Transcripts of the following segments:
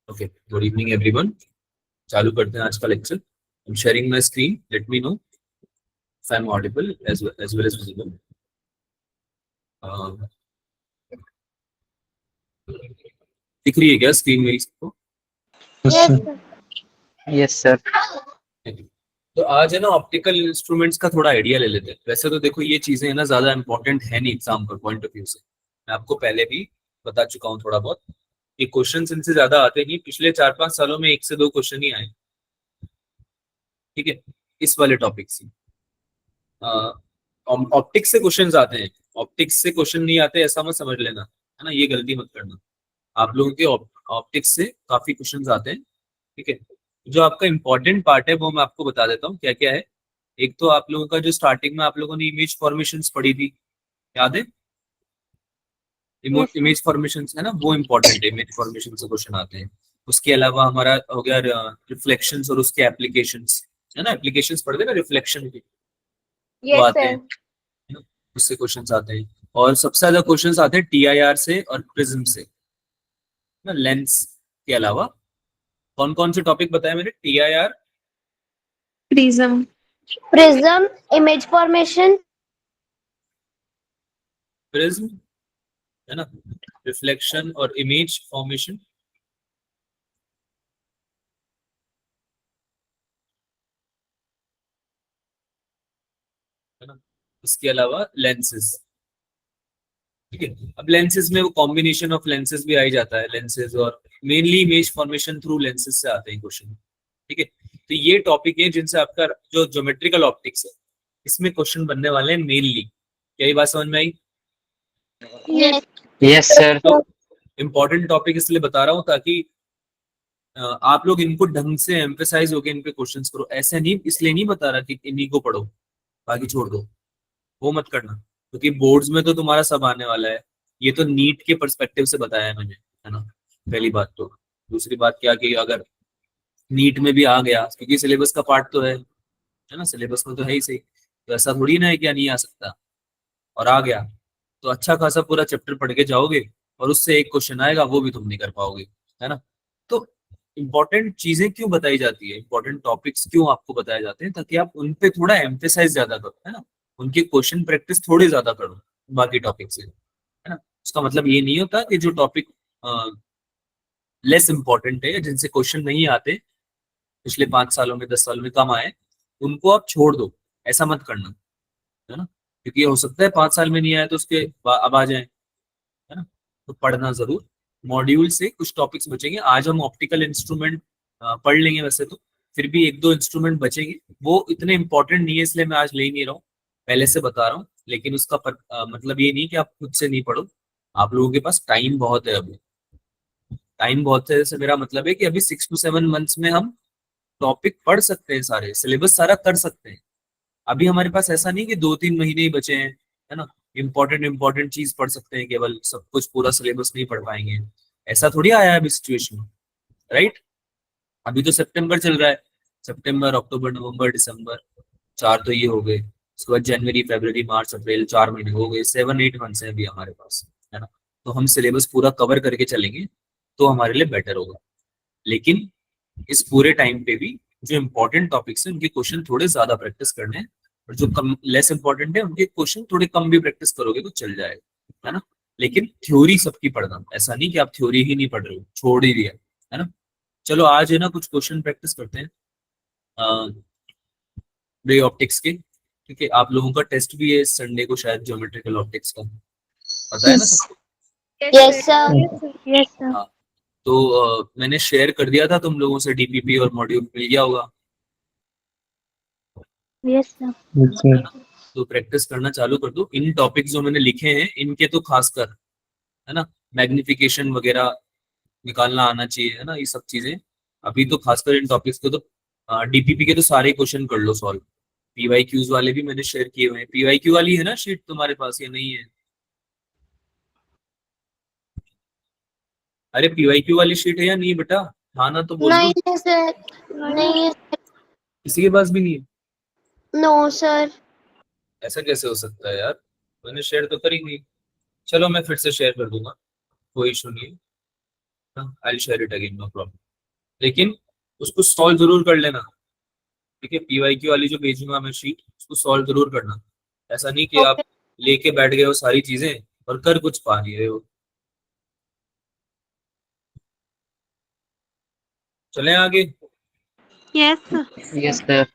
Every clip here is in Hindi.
Okay, good evening everyone. चालू करते हैं आज का lecture. I am sharing my screen, let me know if I am audible as well as visible. दिख रही है क्या स्क्रीन मेरी सबको? Yes Yes, sir. sir. Yes, sir. तो आज है ना ऑप्टिकल इंस्ट्रूमेंट्स का थोड़ा आइडिया ले लेते हैं। वैसे तो देखो ये चीजें है ना ज्यादा इंपॉर्टेंट है नहीं एग्जाम का पॉइंट ऑफ व्यू से। मैं आपको पहले भी बता चुका हूँ थोड़ा बहुत कि क्वेश्चन इनसे ज्यादा आते नहीं। पिछले 4-5 सालों में 1 से 2 क्वेश्चन ही आए, ठीक है, इस वाले टॉपिक से। ऑप्टिक्स से क्वेश्चंस आते हैं, ऑप्टिक्स से क्वेश्चन नहीं आते ऐसा मत समझ लेना, है ना, ये गलती मत करना। आप लोगों के ऑप्टिक्स से काफी क्वेश्चंस आते हैं, ठीक है। जो आपका इंपॉर्टेंट पार्ट है वो मैं आपको बता देता हूँ क्या क्या है। एक तो आप लोगों का जो स्टार्टिंग में आप लोगों ने इमेज फॉर्मेशंस पढ़ी थी, याद है? Yes, sir. इमेज फॉर्मेशंस है ना, वो इंपॉर्टेंट है, इमेज फॉर्मेशन से क्वेश्चन आते हैं। उसके अलावा हमारा हो गया रिफ्लेक्शंस और उसके एप्लीकेशंस, है ना, एप्लीकेशंस पढ़ते हैं ना रिफ्लेक्शन के, वो Yes, आते हैं, sir. है ना, उससे क्वेश्चंस आते हैं। और सबसे ज्यादा क्वेश्चंस आते हैं टीआईआर से और प्रिज्म से, ना, लेंस के अलावा। कौन कौन से टॉपिक बताए मैंने? TIR, Prism. prism, image formation, prism, है ना, रिफ्लेक्शन और इमेज फॉर्मेशन, है ना, इसके अलावा लेंसेज, ठीक है। अब लेंसेज में वो कॉम्बिनेशन ऑफ लेंसेज भी आ ही जाता है, लेंसेज और mainly image formation through lenses से आते हैं क्वेश्चन, ठीक है। तो ये टॉपिक है जिनसे आपका जो ज्योमेट्रिकल ऑप्टिक्स है इसमें क्वेश्चन बनने वाले हैं मेनली। क्या ये बात समझ में आई? yes, Yes. yes, sir. तो इम्पोर्टेंट टॉपिक इसलिए बता रहा हूँ ताकि आप लोग इनको ढंग से एम्फेसाइज होके इन पे क्वेश्चंस करो। ऐसे नहीं, इसलिए नहीं बता रहा कि इन्हीं को पढ़ो बाकी छोड़ दो, वो मत करना, क्योंकि बोर्ड्स में तो तुम्हारा सब आने वाला है। ये तो नीट के पर्सपेक्टिव से बताया है मैंने, है ना, पहली बात तो। दूसरी बात क्या कि अगर नीट में भी आ गया, क्योंकि सिलेबस का पार्ट तो है ना, सिलेबस में तो है ही सही, तो ऐसा थोड़ी ना है कि नहीं आ सकता। और आ गया तो अच्छा खासा पूरा चैप्टर पढ़ के जाओगे और उससे एक क्वेश्चन आएगा वो भी तुम नहीं कर पाओगे, है ना। तो इंपॉर्टेंट चीजें क्यों बताई जाती है, इंपॉर्टेंट टॉपिक्स क्यों आपको बताए जाते हैं, ताकि आप उन पे थोड़ा एम्फेसाइज ज्यादा करो, है ना, उनके क्वेश्चन प्रैक्टिस थोड़ी ज्यादा करो बाकी टॉपिक से, है ना। उसका मतलब ये नहीं होता कि जो टॉपिक लेस इंपॉर्टेंट है या जिनसे क्वेश्चन नहीं आते पिछले 5 सालों में 10 सालों में कम आए, उनको आप छोड़ दो, ऐसा मत करना, है ना। क्योंकि ये हो सकता है 5 साल में नहीं आया तो उसके अब आ जाए, है ना। तो पढ़ना जरूर। मॉड्यूल से कुछ टॉपिक्स बचेंगे, आज हम ऑप्टिकल इंस्ट्रूमेंट पढ़ लेंगे वैसे तो, फिर भी 1-2 इंस्ट्रूमेंट बचेंगे, वो इतने इंपॉर्टेंट नहीं है इसलिए मैं आज ले ही नहीं रहा हूँ, पहले से बता रहा हूँ। लेकिन उसका मतलब ये नहीं कि आप खुद से नहीं पढ़ो, आप लोगों के पास टाइम बहुत है अभी। टाइम बहुत है से मेरा मतलब है कि अभी 6 to 7 मंथ्स में हम टॉपिक पढ़ सकते हैं, सारे सिलेबस सारा कर सकते हैं। अभी हमारे पास ऐसा नहीं कि 2-3 महीने ही बचे हैं, है ना, इंपॉर्टेंट इंपॉर्टेंट चीज पढ़ सकते हैं, केवल सब कुछ पूरा सिलेबस नहीं पढ़ पाएंगे, ऐसा थोड़ी आया है अभी सिचुएशन, राइट। अभी तो सितंबर चल रहा है, सितंबर अक्टूबर नवंबर दिसंबर, 4 तो ये हो गए, उसके बाद जनवरी फरवरी मार्च अप्रैल, 4 महीने हो गए, 7-8 मंथ्स है अभी हमारे पास, है ना। तो हम सिलेबस पूरा कवर करके चलेंगे तो हमारे लिए बेटर होगा। लेकिन इस पूरे टाइम पे भी जो इंपॉर्टेंट टॉपिक्स हैं उनके क्वेश्चन थोड़े ज्यादा प्रैक्टिस करने हैं, और जो कम लेस इंपॉर्टेंट है उनके क्वेश्चन थोड़े कम भी प्रैक्टिस करोगे तो चल जाएगा, है ना। लेकिन थ्योरी सबकी पढ़ना, ऐसा नहीं कि आप थ्योरी ही नहीं पढ़ रहे हो, छोड़ ही दिया, है ना। चलो आज है ना कुछ क्वेश्चन प्रैक्टिस करते हैं रे ऑप्टिक्स के, ठीक है। आप लोगों का टेस्ट भी है संडे को शायद, ज्योमेट्रिकल ऑप्टिक्स का, पता है ना yes, सबको? yes, sir, Yes, sir. हाँ, तो मैंने शेयर कर दिया था तुम लोगों से डीपीपी, और मॉड्यूल मिल गया होगा, Yes, sir. yes, sir, है ना। तो प्रैक्टिस करना चालू कर दो। इन टॉपिक्स जो मैंने लिखे हैं इनके तो खासकर, है ना, मैग्निफिकेशन वगैरह निकालना आना चाहिए, है ना, ये सब चीजें। अभी तो खासकर इन टॉपिक्स को तो डीपीपी के तो सारे क्वेश्चन कर लो सॉल्व। पीवाई क्यूज वाले भी मैंने शेयर किए हुए हैं। पीवाई क्यू वाली है ना शीट तुम्हारे पास या नहीं है? अरे पीवाई क्यू वाली शीट है या नहीं बेटा? हाँ ना तो बोल दो। नहीं है सर, नहीं है, किसी के पास भी नहीं है? नो सर, ऐसा कैसे हो सकता है यार, मैंने शेयर तो करी नहीं। चलो मैं फिर से शेयर कर दूंगा, कोई इशू नहीं है। I will share it again, no problem. लेकिन उसको सॉल्व जरूर कर लेना, ठीक है? पीवाईक्यू वाली जो भेजूंगा मैं शीट, उसको सॉल्व जरूर करना। ऐसा नहीं कि आप Okay. लेके बैठ गए हो सारी चीजें और कर कुछ पा नहीं रहे हो। चलें आगे? Yes, sir. Yes sir.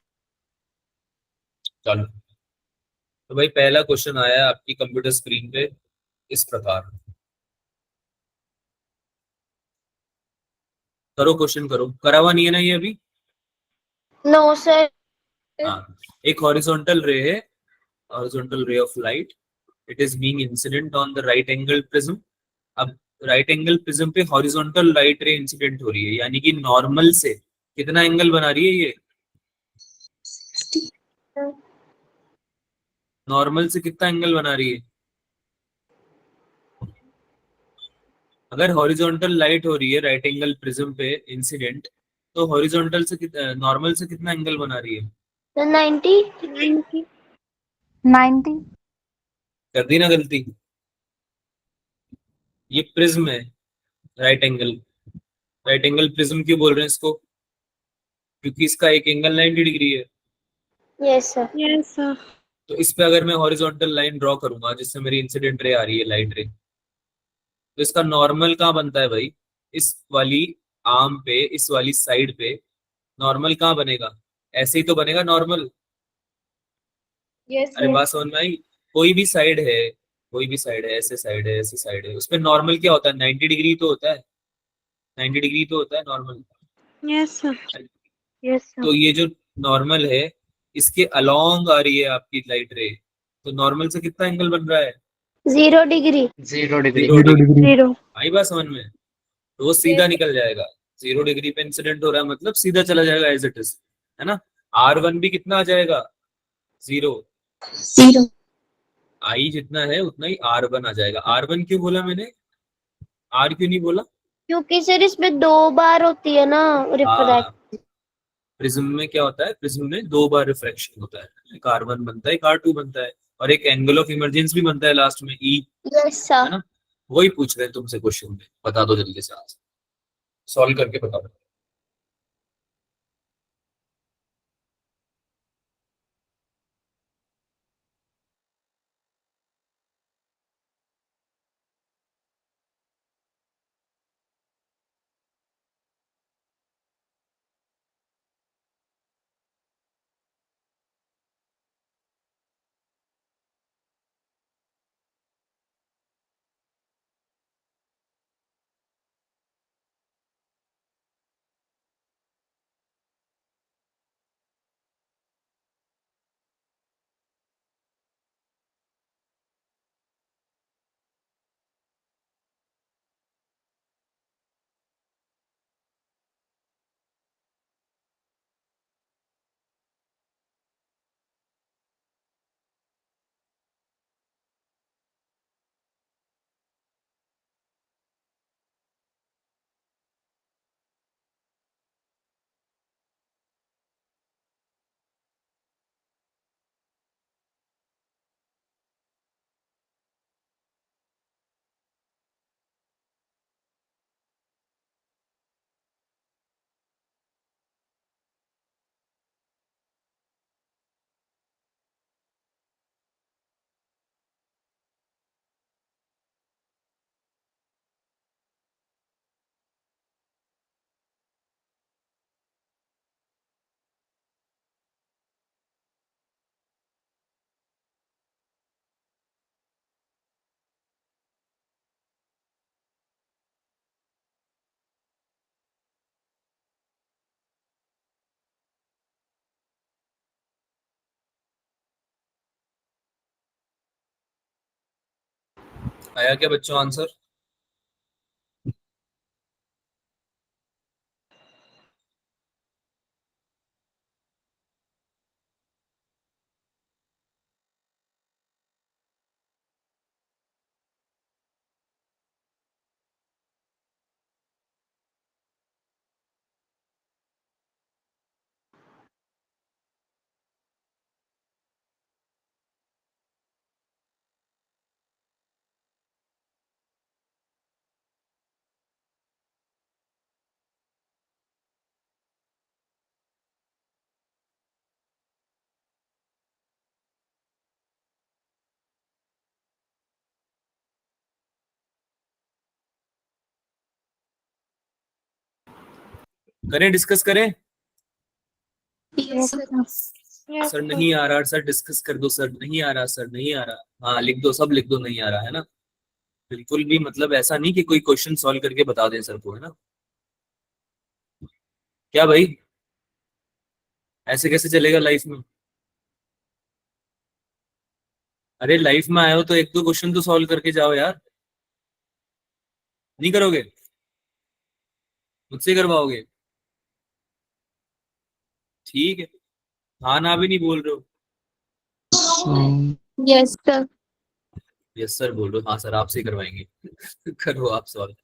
चलो, तो भाई पहला क्वेश्चन आया है आपकी कंप्यूटर स्क्रीन पे इस प्रकार। करो क्वेश्चन, करो। करा हुआ नहीं है ना ये अभी? No, sir. हाँ। एक हॉरिजॉन्टल रे है, horizontal ray of light, it is being incident on the right angle prism. अब राइट एंगल प्रिज्म पे हॉरिजॉन्टल लाइट रे इंसिडेंट हो रही है, यानी कि नॉर्मल से कितना एंगल बना रही है ये? नॉर्मल से कितना एंगल बना रही है? अगर हॉरिजॉन्टल लाइट हो रही है राइट एंगल प्रिज्म पे इंसिडेंट, तो हॉरिजॉन्टल से नॉर्मल से कितना एंगल बना रही है? The 90. 90. 90. कर दी ना गलती? ये प्रिज्म है, right angle. Right angle prism क्यों बोल रहे हैं इसको? क्योंकि इसका एक एंगल 90 डिग्री है। Yes, sir. Yes, sir. तो इस पे अगर मैं हॉरिजॉन्टल लाइन ड्रॉ करूंगा जिससे मेरी इंसिडेंट रे आ रही है, लाइट रे, तो इसका नॉर्मल कहाँ बनता है भाई? इस वाली आर्म पे, इस वाली साइड पे नॉर्मल कहाँ बनेगा? ऐसे ही तो बनेगा नॉर्मल। Yes, अरे बात समझ में आई? कोई भी साइड है, कोई भी साइड है, ऐसे साइड है, ऐसे साइड है, उसमें नॉर्मल क्या होता है? 90 डिग्री तो होता है, 90 डिग्री तो होता है normal. Yes, sir. Yes, sir. तो ये जो नॉर्मल है, इसके अलोंग आ रही है आपकी लाइट रे, तो नॉर्मल से कितना एंगल बन रहा है? 0 degree. 0 डिग्री। 0 डिग्री। 0. आई बात समझ में? तो वो सीधा निकल जाएगा। 0 डिग्री पे इंसिडेंट हो रहा है मतलब सीधा चला जाएगा एज इट इज, है ना? R1 भी कितना आ जाएगा? 0। 0. आई जितना है उतना ही R1 आ जाएगा। R1 क्यों बोला मैंने? R क्यों नहीं बोला? क्योंकि सर इसमें 2 बार होती है ना रिफ्रैक्ट. हाँ, प्रिज्म में क्या होता है? प्रिज्म में 2 बार रिफ्रैक्शन होता है, एक R1 बनता है, एक R2 बनता है, और एक एंगल ऑफ इमरजेंसी भी बनता है लास्ट में, E, Yes, है sir. ना? वही पूछ रहे हैं तुमसे क्वेश्चन में, बता दो जल्दी से, आज सॉल्व करके बताओ। आया क्या बच्चों आंसर? करें, डिस्कस करें? Yes, sir. Yes, sir sir. नहीं आ रहा, सर डिस्कस कर दो, सर नहीं आ रहा, सर नहीं आ रहा। हाँ लिख दो, सब लिख दो, नहीं आ रहा है ना। बिल्कुल भी मतलब ऐसा नहीं कि कोई क्वेश्चन सॉल्व करके बता दें सर को, है ना। क्या भाई, ऐसे कैसे चलेगा लाइफ में? अरे लाइफ में आए हो तो एक दो क्वेश्चन तो सॉल्व करके जाओ यार। नहीं करोगे? मुझसे करवाओगे? ठीक है। हाँ ना भी नहीं बोल रहे हो। Yes, sir. यस सर बोल रहे हो, हाँ सर आपसे ही करवाएंगे। करो आप सॉल्व।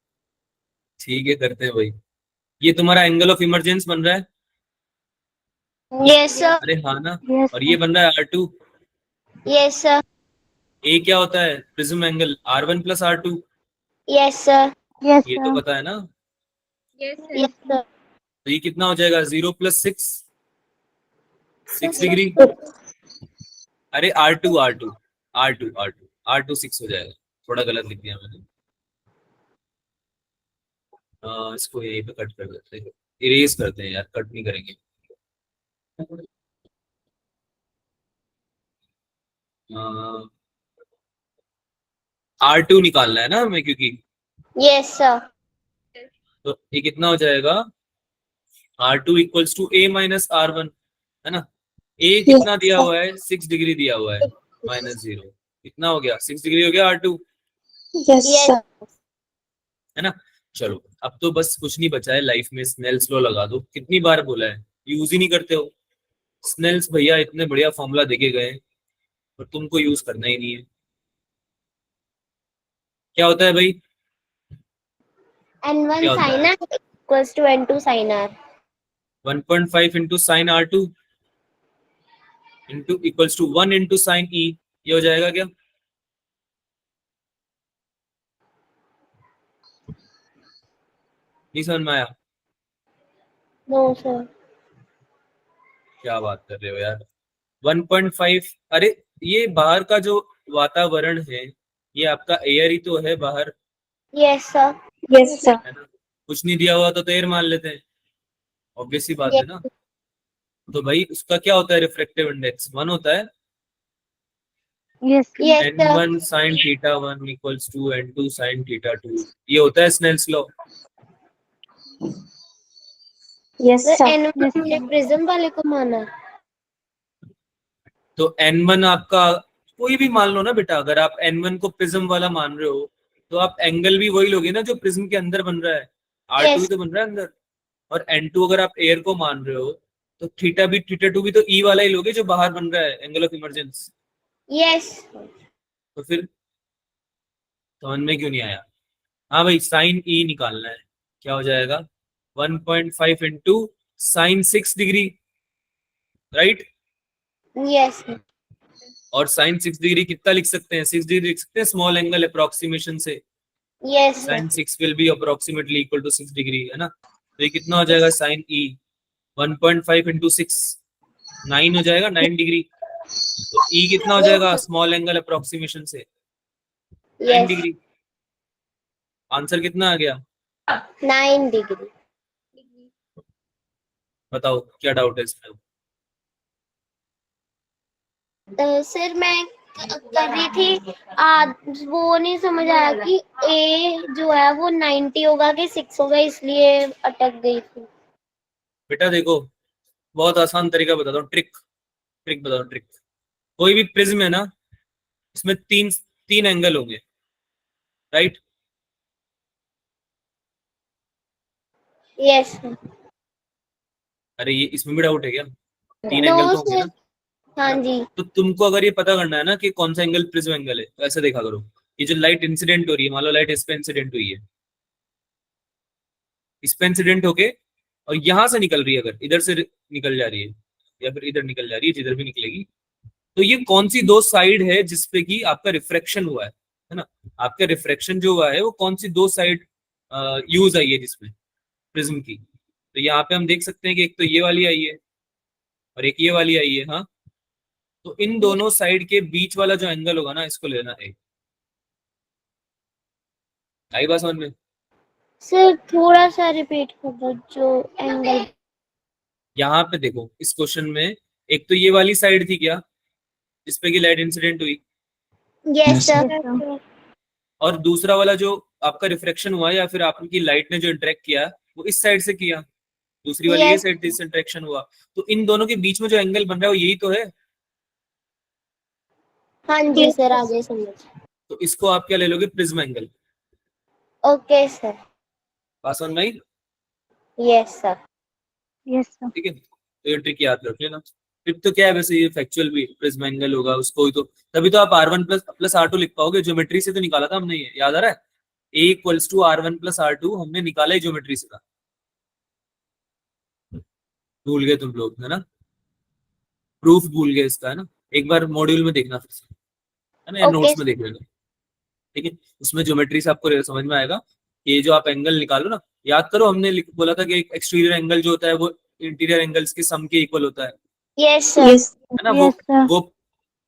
ठीक है करते हैं भाई। ये तुम्हारा एंगल ऑफ इमरजेंस बन रहा है। Yes sir. अरे हाँ ना। Yes, और ये बन रहा है R2। Yes sir. ए क्या होता है? Prism angle R1 plus R2। Yes sir. yes, ये sir. तो पता है ना। Yes sir. तो ये कितना हो जाएगा? 0 प्लस 6, 6 डिग्री। अरे R2 R2 R2 R2 R2 6 हो जाएगा। थोड़ा गलत लिख दिया मैंने। इसको यहीं पे कट कर देते हैं, इरेज करते हैं यार, कट नहीं करेंगे। R2 निकालना है ना हमें, क्योंकि यस सर। तो ये कितना हो जाएगा? R2 equals to A minus R1, है ना। A कितना दिया हुआ है? 6 डिग्री दिया हुआ है, -0। कितना हो गया? 6 डिग्री हो गया R2, Yes, Yes. sir. है ना। चलो अब तो बस कुछ नहीं बचा है लाइफ में, स्नेल्स लॉ लगा दो। कितनी बार बोला है, यूज ही नहीं करते हो। स्नेल्स भैया इतने बढ़िया फॉर्मूला देके गए और तुमको यूज करना ही नहीं है। क्या होता है भाई? N1 क्या होता sin है? R equals to N2 sin R. 1.5 into sine R2 into equals to 1 into sine E। ये हो जाएगा क्या? नहीं समझ में आया? No sir. क्या बात कर रहे हो यार। 1.5, अरे ये बाहर का जो वातावरण है, ये आपका एयर ही तो है बाहर, Yes sir. Yes, sir. है ना। कुछ नहीं दिया हुआ तो एयर मान लेते हैं, ऑब्वियस सी बात है Yes. ना। तो भाई उसका क्या होता है? रिफ्रैक्टिव इंडेक्स 1 होता है। Yes, sir. Yes sir. N1 sin theta 1 equals to N2 sin theta 2। ये होता है स्नेल्स लॉ। Yes, तो sir. N1 Yes, हमने sir. प्रिज्म वाले को माना। तो N1 आपका कोई भी मान लो ना बेटा, अगर आप N1 को प्रिज्म वाला मान रहे हो तो आप एंगल भी वही लोगे ना जो प्रिज्म के अंदर बन रहा है। R2 ही Yes. तो बन रहा है अंदर। और N2 अगर आप एयर को मान रहे हो तो थीटा भी थीटा 2 भी तो E वाला ही लोगे जो बाहर बन रहा है, एंगल ऑफ इमरजेंस। Yes. तो फिर समझ में क्यों नहीं आया? हाँ भाई साइन E निकालना है। क्या हो जाएगा? 1.5 into sine 6 degree, right. Yes. और साइन 6 डिग्री कितना लिख सकते हैं? 6 डिग्री लिख सकते हैं स्मॉल एंगल अप्रोक्सीमेशन से। Yes sir. Sine 6 will be approximately equal to 6 degree, है ना। तो ये कितना हो जाएगा? साइन E 1.5 इंटू 6, 9 हो जाएगा, 9 डिग्री। तो E कितना हो जाएगा स्मॉल एंगल अप्रोक्सीमेशन से? 9 Yes. डिग्री। आंसर कितना आ गया? 9 degree. बताओ क्या डाउट है इसमें? सर मैं कर रही थी वो नहीं समझ आया कि A जो है वो 90 होगा कि 6 होगा, इसलिए अटक गई थी। बेटा देखो, बहुत आसान तरीका बताता हूँ, ट्रिक ट्रिक बताओ, ट्रिक। कोई भी प्रिज्म है ना, इसमें तीन तीन एंगल होंगे, राइट। Yes sir. अरे ये इसमें भी डाउट है क्या? तीन नो एंगल तो होंगे सर। ना। हाँ जी। तो तुमको अगर ये पता करना है ना कि कौन सा एंगल प्रिज्म एंगल है, तो ऐसे देखा करो। ये जो लाइट इंसिडेंट हो रही है, मान लो लाइट इस पे इंसिडेंट हुई है, इस पे इंसिडेंट होके और यहां से निकल रही है, अगर इधर से निकल जा रही है या फिर इधर निकल जा रही है, जिधर भी निकलेगी, तो ये कौन सी दो साइड है जिसपे कि आपका रिफ्रैक्शन हुआ है ना। आपका रिफ्रैक्शन जो हुआ है वो कौन सी दो साइड यूज आई है जिसमें प्रिज्म की। तो यहाँ पे हम देख सकते हैं कि एक तो ये वाली आई है और एक ये वाली आई है, हाँ। तो इन दोनों साइड के बीच वाला जो एंगल होगा ना, इसको लेना है। आई बात समझ में? सर थोड़ा सा रिपीट कर दो जो एंगल। यहाँ पे देखो इस क्वेश्चन में एक तो ये वाली साइड थी क्या जिसपे की लाइट इंसिडेंट हुई, यस सर। Yes, sir. और दूसरा वाला जो आपका रिफ्रेक्शन हुआ या फिर आपकी लाइट ने जो इंटरेक्ट किया वो इस साइड से किया, दूसरी वाली ये यस। साइड से इंटरेक्शन हुआ, तो इन दोनों के बीच में जो एंगल बन रहा है वो यही तो है। हाँ जी सर, आगे समझ। तो इसको आप क्या ले लोगे, prism angle. Okay sir. Pass on भाई, यस सर। Yes, sir. ठीक है, तो ये ट्रिक याद रख लेना। ट्रिक तो क्या है वैसे, ये फैक्चुअल भी प्रिज्म एंगल होगा उसको ही तो, तभी तो आप R1 प्लस R2 लिख पाओगे, ज्योमेट्री से तो निकाला था हमने, ये याद आ रहा है, A equals to R1 plus R2 हमने निकाला ही ज्योमेट्री से था, भूल गए तुम लोग है ना, प्रूफ भूल गए इसका है ना, एक बार मॉड्यूल में देखना फिर से, है ना, या ओके। नोट्स में देख लेना, ठीक है, उसमें ज्योमेट्री से आपको समझ में आएगा। ये जो आप एंगल निकालो ना, याद करो हमने बोला था कि एक एक्सटीरियर एंगल जो होता है वो इंटीरियर एंगल्स के सम के इक्वल होता है यस सर। Yes. है ना, Yes, sir. वो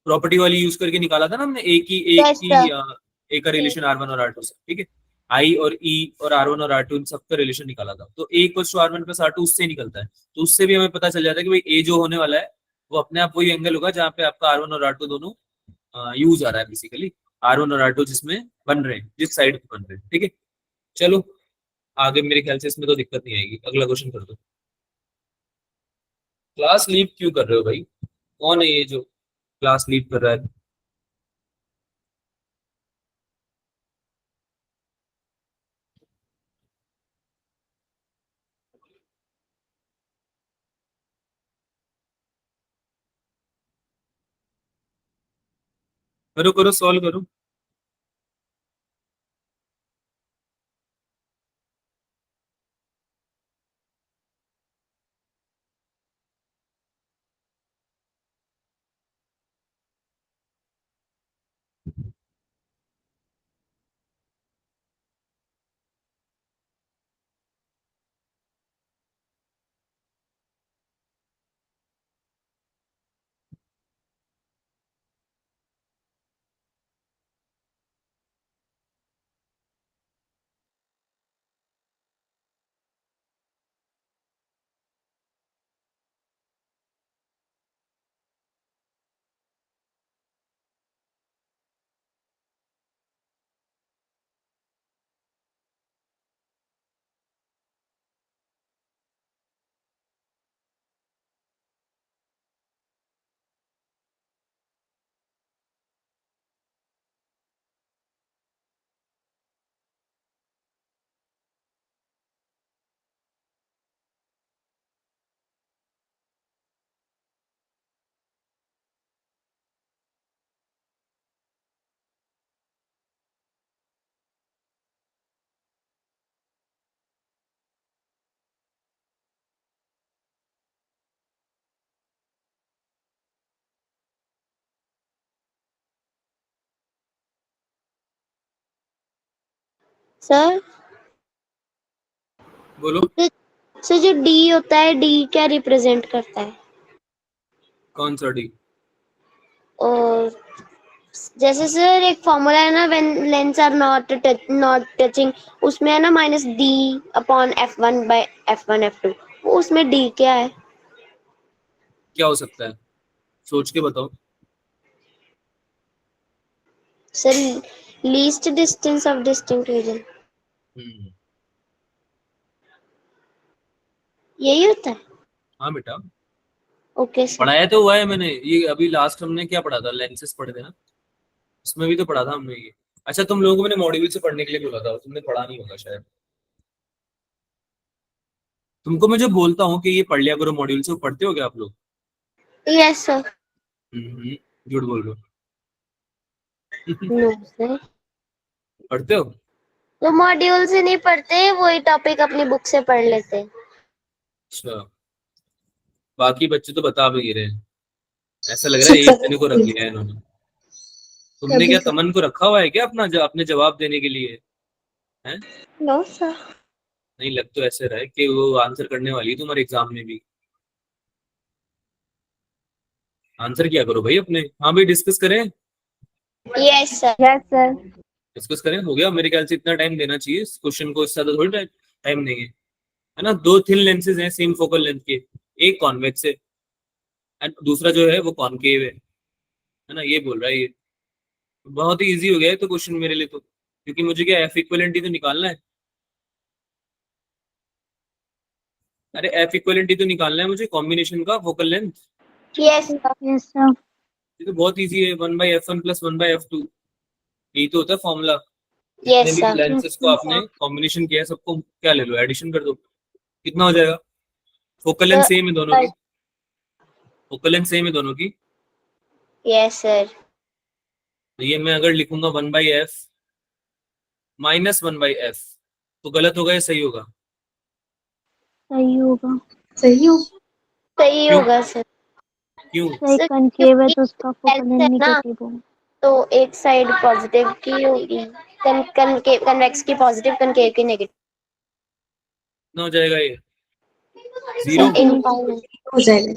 प्रॉपर्टी वाली यूज करके निकाला था ना हमने, Yes, sir. ए का रिलेशन R1 और R2 से, ठीक है, आई और ई और R1 और R2 इन सब का रिलेशन निकाला था, तो ए equals to R1 plus R2 उससे निकलता है, तो उससे भी हमें पता चल जाता है कि भाई ए जो होने वाला है वो अपने आप वही एंगल होगा जहाँ पे आपका R1 और R2 दोनों यूज आ रहा है बेसिकली, R1 और R2 जिसमें बन रहे हैं, जिस साइड पे बन रहे हैं, ठीक है। चलो आगे मेरे ख्याल से इसमें तो दिक्कत नहीं आएगी, अगला क्वेश्चन कर दो। क्लास लीव क्यों कर रहे हो भाई, कौन है ये जो क्लास लीव कर रहा है? करो करो सॉल्व करो। सर, बोलो सर जो डी होता है, डी क्या रिप्रेजेंट करता है? कौन सा डी? और जैसे सर एक फॉर्मूला है ना, when lens are not touching, उसमें है ना -D/F1/F1 F2, उसमें डी क्या है? क्या हो सकता है, सोच के बताओ। Sir least distance of distinct region, यही होता है। हाँ बेटा, ओके सर। पढ़ाया तो हुआ है मैंने, ये अभी लास्ट हमने क्या पढ़ा था, लेंसेस पढ़े थे ना, उसमें भी तो पढ़ा था हमने ये। अच्छा तुम लोगों को मैंने मॉड्यूल से पढ़ने के लिए बोला था, तुमने पढ़ा नहीं होगा शायद, तुमको मैं जो बोलता हूँ कि ये पढ़ लिया करो मॉड्यूल से, वो पढ़ते हो क्या आप लोग? Yes sir. झूठ बोल रहे हो। नो सर, पढ़ते हो? तो मॉड्यूल से नहीं पढ़ते, वही टॉपिक अपनी बुक से पढ़ लेते। अच्छा, बाकी बच्चे तो बता भी नहीं रहे हैं, ऐसा लग रहा है एक जने को रख लिया है इन्होंने। तुमने क्या तमन को रखा हुआ है क्या अपने जवाब देने के लिए हैं? No, sir. नहीं, लग तो ऐसे रहा है कि वो आंसर करने वाली है तुम्हारे एग्जाम में भी। आंसर क्या करो भाई अपने, हाँ भाई डिस्कस करें। Yes sir. Yes, sir. Discuss करें, हो गया मेरे ख्याल से, इतना टाइम देना चाहिए इस क्वेश्चन को, इससे ज्यादा थोड़ी टाइम देंगे, है ना। दो थिन लेंसेज हैं सेम फोकल लेंथ के, एक कॉन्वेक्स है एंड दूसरा जो है वो कॉनकेव है ना, ये बोल रहा है ये। बहुत ही इजी हो गया है तो क्वेश्चन मेरे लिए तो, क्योंकि मुझे क्या एफ इक्वलेंट ही तो निकालना है। अरे एफ इक्वलेंट ही तो निकालना है मुझे, कॉम्बिनेशन का focal length. Yes Yes, sir. ये तो बहुत इजी है, 1/f1 + 1/f2, यही तो होता है फॉर्मूला। जितने यस भी सर लेंसेज को आपने कॉम्बिनेशन किया है सबको क्या ले लो, एडिशन कर दो, कितना हो जाएगा। फोकल लेंथ सेम है दोनों की, फोकल लेंथ सेम है दोनों की। यस सर तो ये मैं अगर लिखूंगा 1/f -1/f तो गलत होगा या सही होगा? सही होगा। सही हो। सही क्यों? होगा सर। क्यों? सही सर कनकेव है क्योंकि तो उसका हेल्थ फोकल है लेंथ ना, निगेटिव होगा। तो एक साइड पॉजिटिव की होगी, कन्वेक्स की पॉजिटिव, कनकेव की नेगेटिव। कितना हो जाएगा ये? जीरो। सर इन Infinity. हो जाएगा।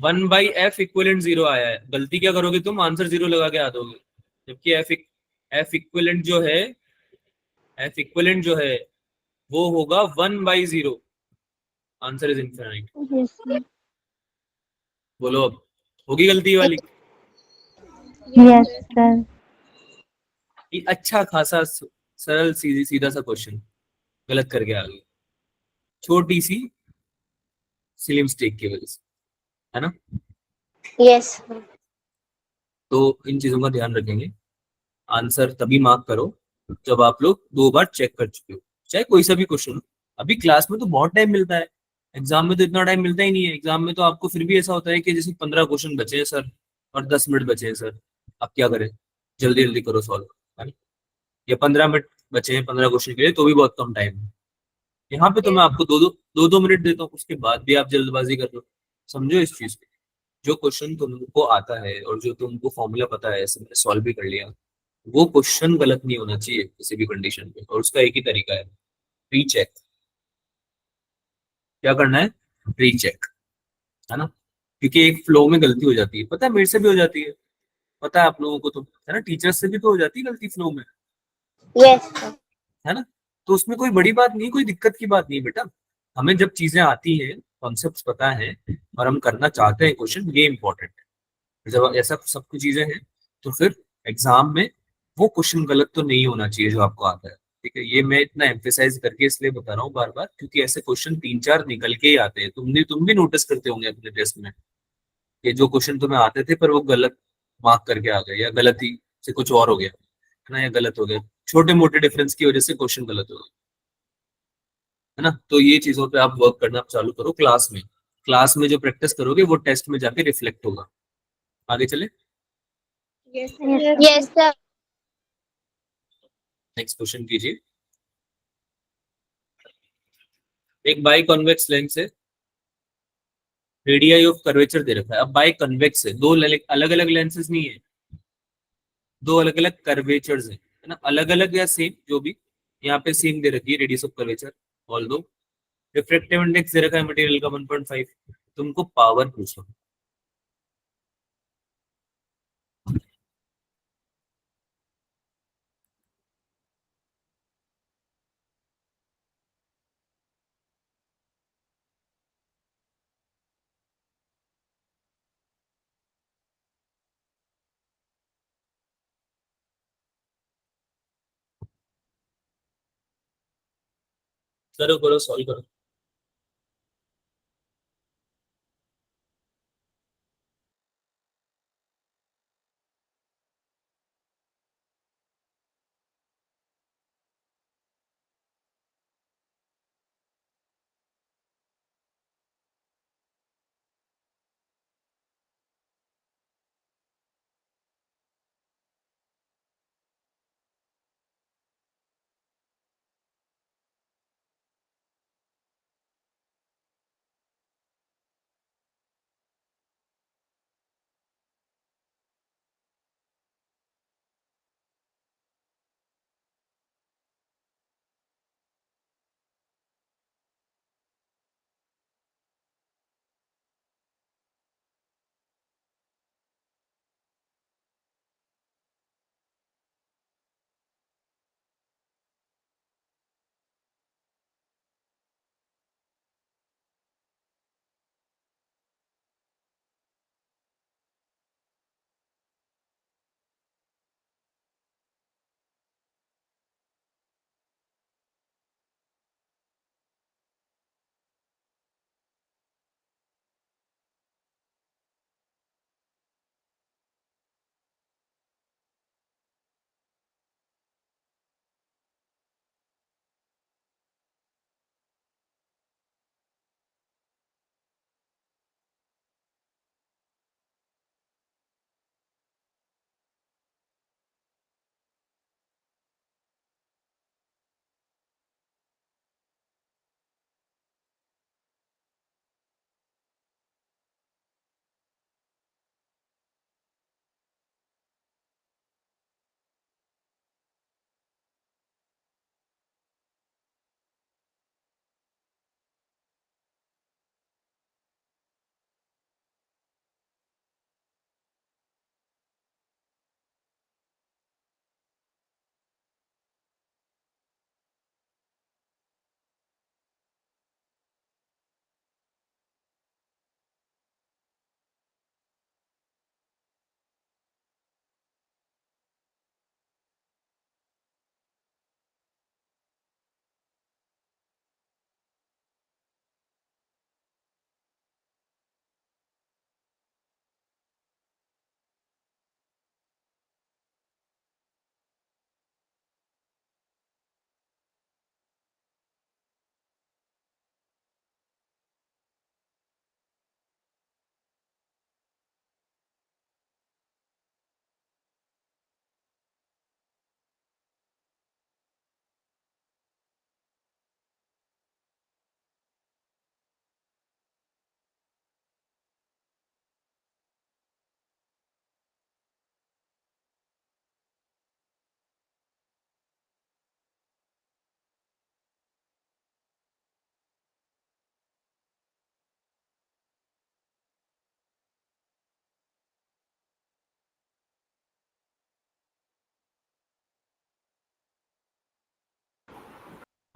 1/f इक्वलेंट 0 आया है, गलती क्या करोगे तुम, आंसर 0 लगा के आ दोगे, जबकि एफ इक्वलेंट जो है, एफ इक्वलेंट जो है वो होगा 1/0, answer is infinite. Yes, sir. बोलो अब, होगी गलती ये वाली? Yes, sir. ये अच्छा खासा सरल सीधी सीधा सा क्वेश्चन गलत करके आ गए, छोटी सी सिली मिस्टेक की वजह से, है ना। यस तो इन चीजों का ध्यान रखेंगे। आंसर तभी मार्क करो जब आप लोग 2 बार चेक कर चुके हो, चाहे कोई सा भी क्वेश्चन हो। अभी क्लास में तो बहुत टाइम मिलता है, एग्जाम में तो इतना टाइम मिलता ही नहीं है। एग्जाम में तो आपको फिर भी ऐसा होता है कि जैसे 15 क्वेश्चन बचे हैं सर और 10 मिनट बचे हैं सर, आप क्या करें, जल्दी जल्दी करो सॉल्व, है ना? या 15 मिनट बचे हैं 15 क्वेश्चन के लिए तो भी बहुत कम टाइम है। यहाँ पे तो मैं आपको दो दो मिनट देता हूँ, उसके बाद भी आप जल्दबाजी कर लो। समझो इस चीज को, जो क्वेश्चन तुमको आता है और जो तुमको फॉर्मूला पता है, ऐसे सॉल्व भी कर लिया, वो क्वेश्चन गलत नहीं होना चाहिए किसी भी कंडीशन पे, और उसका एक ही तरीका है, रीचेक। क्या करना है? रीचेक, है ना। क्योंकि एक फ्लो में गलती हो जाती है, पता है मेरे से भी हो जाती है, पता है आप लोगों को तो, है ना, टीचर्स से भी तो हो जाती है गलती फ्लो में, यस है ना। तो उसमें कोई बड़ी बात नहीं, कोई दिक्कत की बात नहीं बेटा। हमें जब चीजें आती हैं, कॉन्सेप्ट पता है और हम करना चाहते हैं क्वेश्चन, ये इंपॉर्टेंट है। जब ऐसा सब कुछ चीजें हैं तो फिर एग्जाम में वो क्वेश्चन गलत तो नहीं होना चाहिए जो आपको आता है। ठीक है, ये मैं इतना एम्फेसाइज करके इसलिए बता रहा हूँ बार बार, क्योंकि ऐसे क्वेश्चन 3-4 निकल के ही आते हैं। तुम भी नोटिस करते होंगे अपने टेस्ट में कि जो क्वेश्चन तुम्हें आते थे पर वो गलत मार्क करके आ गए, या गलती से कुछ और हो गया, है ना, या गलत हो गया, छोटे मोटे डिफरेंस की वजह से क्वेश्चन गलत हो गया, है ना। तो ये चीजों पे आप वर्क करना चालू करो क्लास में। क्लास में जो प्रैक्टिस करोगे वो टेस्ट में जाके रिफ्लेक्ट होगा। आगे चले, Yes, sir. Yes sir next question कीजिए। एक बाई कॉन्वेक्स लेंस है, रेडियाई ऑफ कर्वेचर दे रखा है। अब बाई कन्वेक्स है, दो अलग अलग लेंसेज नहीं है, दो अलग अलग कर्वेचर्स है ना, अलग अलग या सेम जो भी। यहाँ पे सेम दे रखी है रेडियस ऑफ कर्वेचर, ऑल दो रिफ्रैक्टिव इंडेक्स दे रखा है मटेरियल का 1.5। तुमको पावर पूछो। करो करो सॉल्व करो।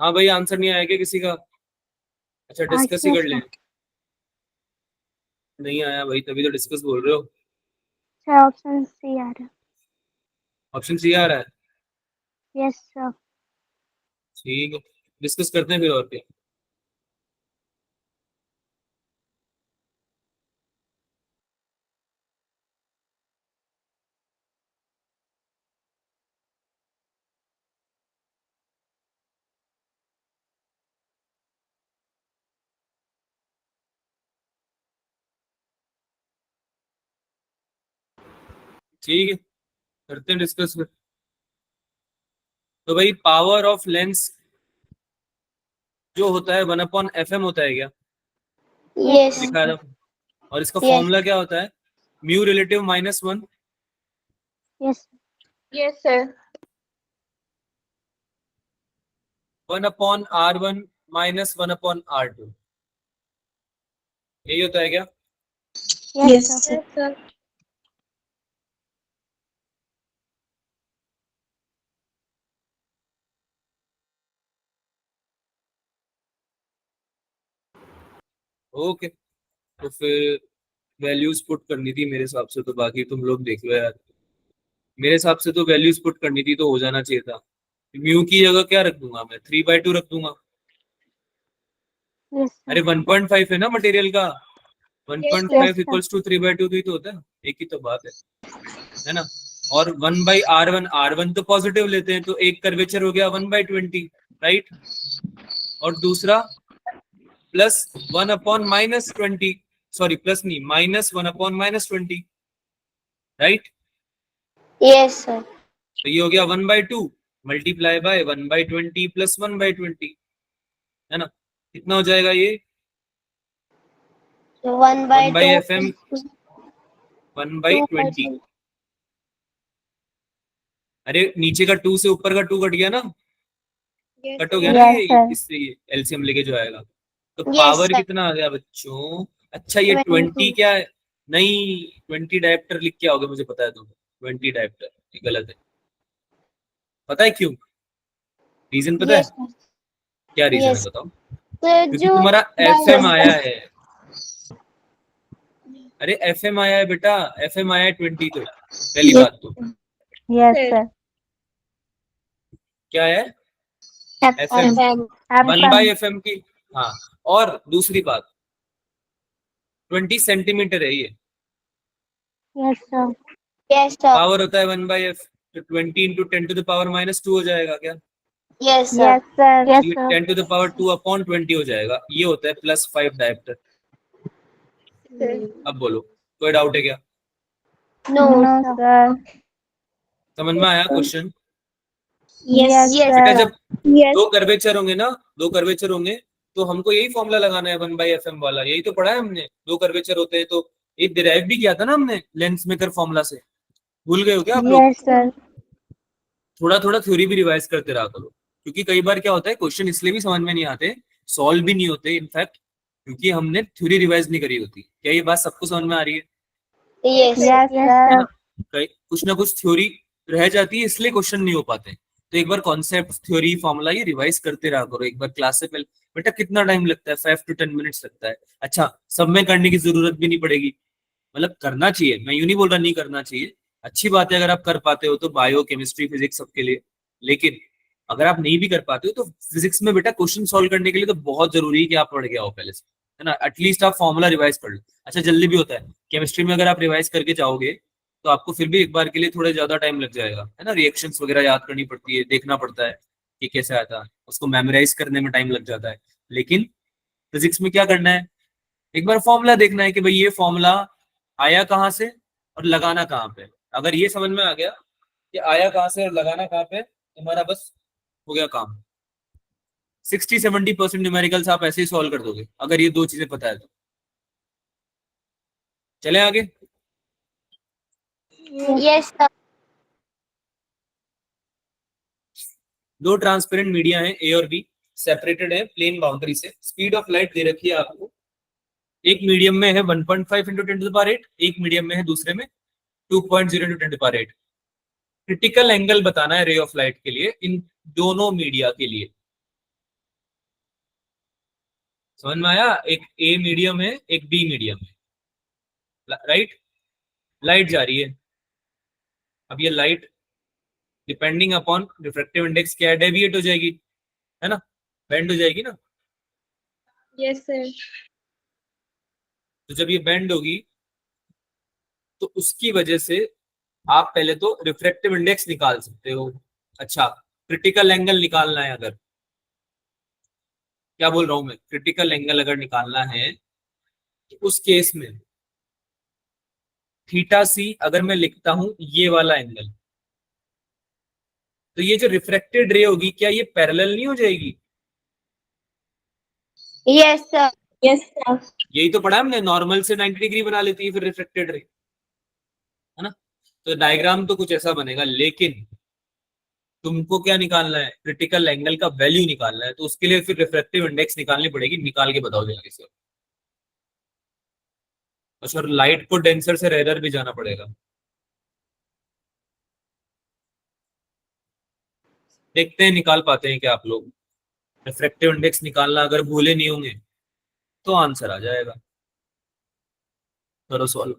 हाँ भाई, आंसर नहीं आया क्या किसी का? अच्छा, डिस्कस ही कर लें। नहीं आया भाई, तभी तो डिस्कस बोल रहे हो। सर ऑप्शन सी आ रहा है। ऑप्शन सी आ रहा है। Yes sir. ठीक है, डिस्कस करते हैं फिर, और क्या। ठीक है, करते हैं डिस्कस फिर। तो भाई पावर ऑफ लेंस जो होता है 1/FM होता है क्या? यस लिखा था। और इसका यस फॉर्मूला क्या होता है? Mu relative -1 yes Yes, sir. 1/R1 -1/R2, यही होता है क्या? Yes Yes, sir. sir. Okay, तो फिर वैल्यूज पुट करनी थी मेरे हिसाब से, तो बाकी तुम लोग देख लो यार। मेरे हिसाब से तो वैल्यूज पुट करनी थी, तो हो जाना चाहिए था। म्यू की जगह क्या रख दूंगा मैं? 3/2 रख दूंगा। यस अरे सर। 1.5 है ना मटेरियल का, Yes, 1.5 sir. इक्वल्स टू 3/2 ही तो होता है, एक ही तो बात है ना। और 1/R1 तो पॉजिटिव लेते हैं, तो एक कर्वेचर हो गया 1/20, राइट। और दूसरा प्लस 1/-20, सॉरी प्लस नहीं, -1/-20, राइट। Yes sir. तो ये हो गया 1/2 मल्टीप्लाई बाय 1/20 प्लस 1/20, है ना। कितना हो जाएगा ये? 1/2 1/FM 1/20। अरे नीचे का 2 से ऊपर का 2 कट गया ना, yes, कट हो sir. गया ना यस ये, सर। इससे ये एलसीएम लेके जो आएगा। तो यस पावर सर। कितना आ गया बच्चों? अच्छा, ये 20 20 क्या है? नहीं, 20 डायप्टर लिख के आओगे, मुझे पता है। तुम 20 डायप्टर, ये गलत है। पता है क्यों? रीजन पता है? यस क्या रीजन है यस बताओ? सर। क्योंकि जो तुम्हारा एफएम आया डायरेक्ट है। अरे एफएम आया है बेटा, एफएम आया है 20, तो पहली यस बात तो यस Sir. सर। क्या है? एफएम एफएम 1/FM की। हाँ, और दूसरी बात 20 सेंटीमीटर है ये। Yes sir. Yes sir. Power होता है 1/F, तो 20 इंटू 10⁻²² हो जाएगा क्या? Yes sir. Yes sir. Yes ये सर। 10⁻²/20 हो जाएगा। ये होता है +5 डायप्टर। Sir. अब बोलो, कोई डाउट है क्या? No no sir. समझ में आया क्वेश्चन? यस यस बेटा सर। जब Yes, दो कर्वेचर होंगे ना, दो कर्वेचर होंगे, तो हमको यही फॉर्मूला लगाना है 1/FM वाला। यही तो पढ़ा है हमने, दो कर्वेचर होते हैं तो। ये डिराइव भी किया था ना हमने लेंस मेकर फॉर्मूला से। भूल गए हो क्या आप लोग? Yes sir. थोड़ा थोड़ा थ्योरी भी रिवाइज करते रहा करो, क्योंकि कई बार क्या होता है, क्वेश्चन इसलिए भी समझ में नहीं आते, सॉल्व भी नहीं होते इनफैक्ट, क्योंकि हमने थ्योरी रिवाइज नहीं करी होती। क्या ये बात सबको समझ में आ रही है? यस यस है सर। ना। कुछ ना कुछ थ्योरी रह जाती है, इसलिए क्वेश्चन नहीं हो पाते। तो एक बार कॉन्सेप्ट, थ्योरी, फॉर्मूला ये रिवाइज करते रहा करो। एक बार क्लास से पहले बेटा कितना टाइम लगता है? 5 to 10 मिनट्स लगता है। अच्छा, सब में करने की जरूरत भी नहीं पड़ेगी, मतलब करना चाहिए, मैं यूं नहीं बोल रहा नहीं करना चाहिए। अच्छी बात है अगर आप कर पाते हो तो, बायो, केमिस्ट्री, फिजिक्स सबके लिए। लेकिन अगर आप नहीं भी कर पाते हो तो फिजिक्स में बेटा क्वेश्चन सॉल्व करने के लिए तो बहुत जरूरी है कि आप पढ़ गया हो पहले से, है ना। एटलीस्ट आप फॉर्मूला रिवाइज कर लो। अच्छा, जल्दी भी होता है केमिस्ट्री में, अगर आप रिवाइज करके जाओगे तो आपको फिर भी एक बार के लिए थोड़ा ज्यादा टाइम लग जाएगा, है ना। रिएक्शंस वगैरह याद करनी पड़ती है, देखना पड़ता है कि कैसे आता है, उसको मेमोराइज करने में टाइम लग जाता है। लेकिन फिजिक्स में क्या करना है? एक बार फॉर्मूला देखना है कि भाई ये फॉर्मूला आया कहाँ से और लगाना कहाँ पे। अगर ये समझ में आ गया कि आया कहाँ से और लगाना कहाँ पे, तुम्हारा बस हो गया काम। 60-70% न्यूमेरिकल्स आप ऐसे ही सॉल्व कर दोगे अगर ये दो चीजें पता है तो। चले आगे। Yes sir. दो ट्रांसपेरेंट मीडिया है ए और बी, सेपरेटेड है प्लेन बाउंड्री से। स्पीड ऑफ लाइट दे रखी है आपको। एक मीडियम में है 1.5 इंटू 10⁸, एक मीडियम में है दूसरे में 2.0 इंटू 10⁸। क्रिटिकल एंगल बताना है रे ऑफ लाइट के लिए इन दोनों मीडिया के लिए। समझ में आया? एक ए मीडियम है, एक बी मीडियम है, राइट? लाइट जा रही है, अब ये light depending upon refractive index क्या है, डेविएट हो जाएगी, है ना, बेंड हो जाएगी ना। Yes, sir. तो जब ये बेंड होगी तो उसकी वजह से आप पहले तो रिफ्रैक्टिव इंडेक्स निकाल सकते हो। अच्छा, क्रिटिकल एंगल निकालना है अगर, क्या बोल रहा हूं मैं, क्रिटिकल एंगल अगर निकालना है तो उस केस में थीटा सी अगर मैं लिखता हूं ये वाला एंगल, तो ये जो रिफ्रैक्टेड रे होगी क्या ये पैरेलल नहीं हो जाएगी? Yes, sir. Yes, sir. यही तो पढ़ा हमने, नॉर्मल से 90 डिग्री बना लेती है फिर रिफ्रैक्टेड रे, है ना। तो डायग्राम तो कुछ ऐसा बनेगा, लेकिन तुमको क्या निकालना है, क्रिटिकल एंगल का वैल्यू निकालना है, तो उसके लिए फिर रिफ्रैक्टिव इंडेक्स निकालनी पड़ेगी। निकाल के बताओ जल्दी से। और लाइट को डेंसर से रेयर भी जाना पड़ेगा। देखते हैं निकाल पाते हैं क्या आप लोग। रिफ्रैक्टिव इंडेक्स निकालना अगर भूले नहीं होंगे तो आंसर आ जाएगा। करो सॉल्व।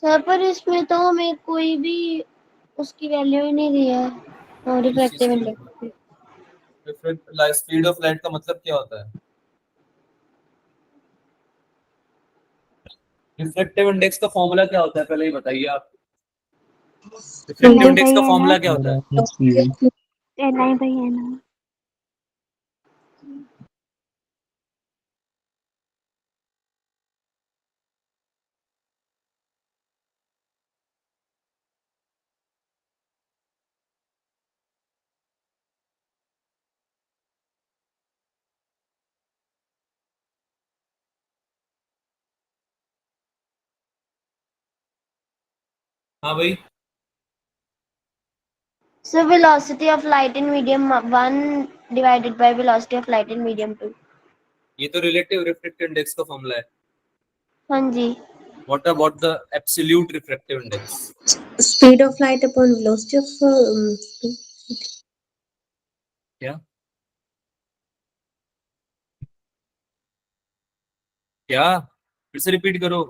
सर पर इसमें तो हमें कोई भी उसकी वैल्यू ही नहीं दी है, और रिफ्रैक्टिव इंडेक्स की। स्पीड ऑफ लाइट का मतलब क्या होता है? रिफ्रैक्टिव इंडेक्स का फॉर्मूला क्या होता है पहले ही बताइए आप। रिफ्रैक्टिव इंडेक्स का फॉर्मूला क्या होता है? NI/NR। हाँ भाई, So velocity of light in medium 1 divided by velocity of light in medium 2. ये तो रिलेटिव रिफ्रैक्टिव इंडेक्स का फॉर्मूला है। हाँ जी। What about the absolute refractive index? Speed of light upon velocity of क्या क्या फिर से रिपीट करो।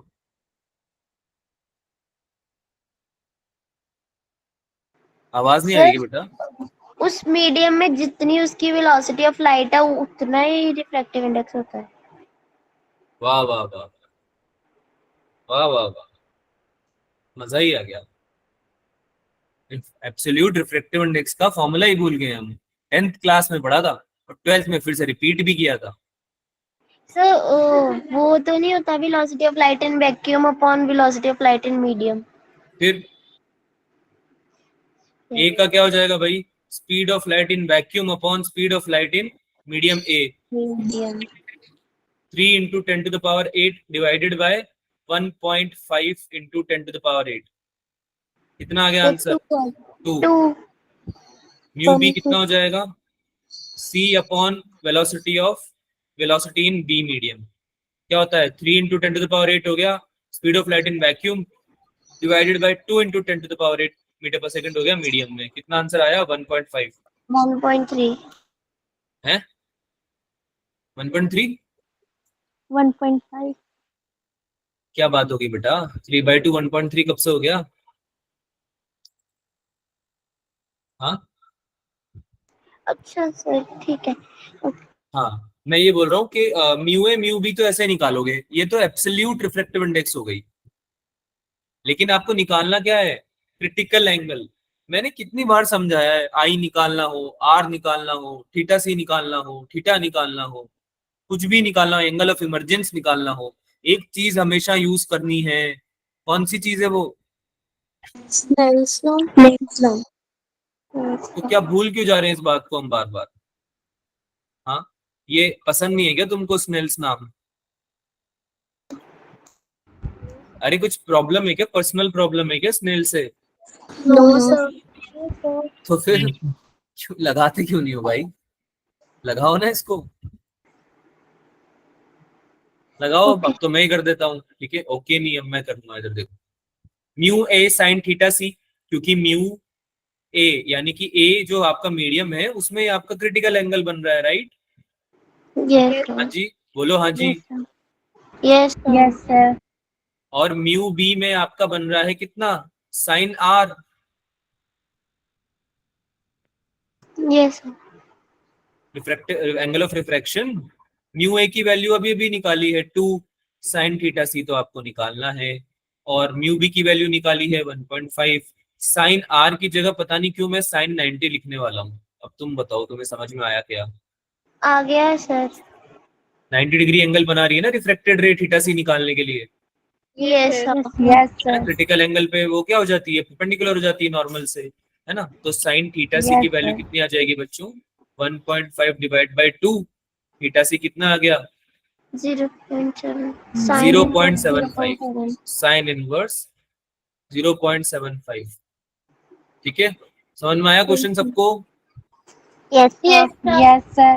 आवाज नहीं आ रही है बेटा। उस मीडियम में जितनी उसकी वेलोसिटी ऑफ लाइट है उतना ही रिफ्रैक्टिव इंडेक्स होता है। वाह वाह वाह वाह वाह वाह, मजा ही आ गया। एब्सोल्यूट रिफ्रैक्टिव इंडेक्स का फॉर्मूला ही भूल गए हम। 10th क्लास में पढ़ा था और 12th में फिर से रिपीट भी किया था। सर वो तो नहीं होता velocity of light in vacuum upon velocity of light in medium. फिर ए का क्या हो जाएगा भाई? Speed of light in vacuum upon speed of light in medium A. Medium 3 into 10 to the power 8 divided by 1.5 into 10 to the power 8। कितना आ गया आंसर? 2। 2 म्यू बी कितना हो जाएगा? c upon velocity in B medium क्या होता है? 3 into 10 to the power 8 हो गया speed of light in vacuum, divided by 2 into 10 to the power 8 metre पर सेकंड हो गया मीडियम में। कितना आंसर आया? 1.5 1.3 है। 1.3 1.5। क्या बात होगी बेटा? 3/2 1.3 कब से हो गया? हाँ अच्छा सर ठीक है। हाँ, मैं ये बोल रहा हूँ कि म्यू ए म्यू बी तो ऐसे निकालोगे, ये तो एब्सोल्यूट रिफ्रैक्टिव इंडेक्स हो गई, लेकिन आपको निकालना क्या है? Critical angle. मैंने कितनी बार समझाया है, आई निकालना हो, आर निकालना हो, थीटा सी निकालना हो, थीटा निकालना हो, कुछ भी निकालना हो, एंगल ऑफ इमरजेंस निकालना हो, एक चीज हमेशा यूज करनी है। कौन सी चीज है वो? Snell's law. Snell's law. तो क्या भूल क्यों जा रहे हैं इस बात को हम बार बार? हाँ, ये पसंद नहीं है क्या तुमको स्नेल्स नाम? अरे कुछ प्रॉब्लम है क्या, पर्सनल प्रॉब्लम है क्या स्नेल से? No, No, sir. तो फिर लगाते क्यों नहीं हो भाई? लगाओ ना इसको, लगाओ। अब तो मैं ही कर देता हूँ, ठीक है? ओके नहीं, अब मैं करूंगा। इधर देखो, म्यू ए साइन थीटा सी, क्योंकि म्यू ए यानी कि ए जो आपका मीडियम है उसमें आपका क्रिटिकल एंगल बन रहा है, राइट? Yes, हाँ sir. जी, बोलो हाँ जी। Yes, sir. Yes, sir. Yes, sir. और म्यू बी में आपका बन रहा है कितना, sine r. Yes, sir. Refractive angle of refraction, mu A की वैल्यू अभी अभी निकाली है 2 साइन थीटा सी, तो आपको निकालना है। और म्यू बी की वैल्यू निकाली है 1.5। साइन आर की जगह पता नहीं क्यों मैं साइन 90 लिखने वाला हूँ। अब तुम बताओ, तुम्हें समझ में आया क्या? आ गया है सर। 90 डिग्री एंगल बना रही है ना रिफ्रैक्टेड रे थीटा सी निकालने के लिए, Yes, sir. Yes, है ना? sir. क्रिटिकल एंगल पे वो क्या हो जाती है, परपेंडिकुलर हो जाती है नॉर्मल से, है ना? तो साइन थीटा सी की Yes, वैल्यू sir. कितनी आ जाएगी बच्चों? 1.5 डिवाइड बाई 2। थीटा सी कितना आ गया? 0.7. Sin inverse 0.75। 0.7. Sine inverse 0.75। ठीक है, समझ में आया क्वेश्चन सबको? Yes, sir. Yes, sir. Yes, sir.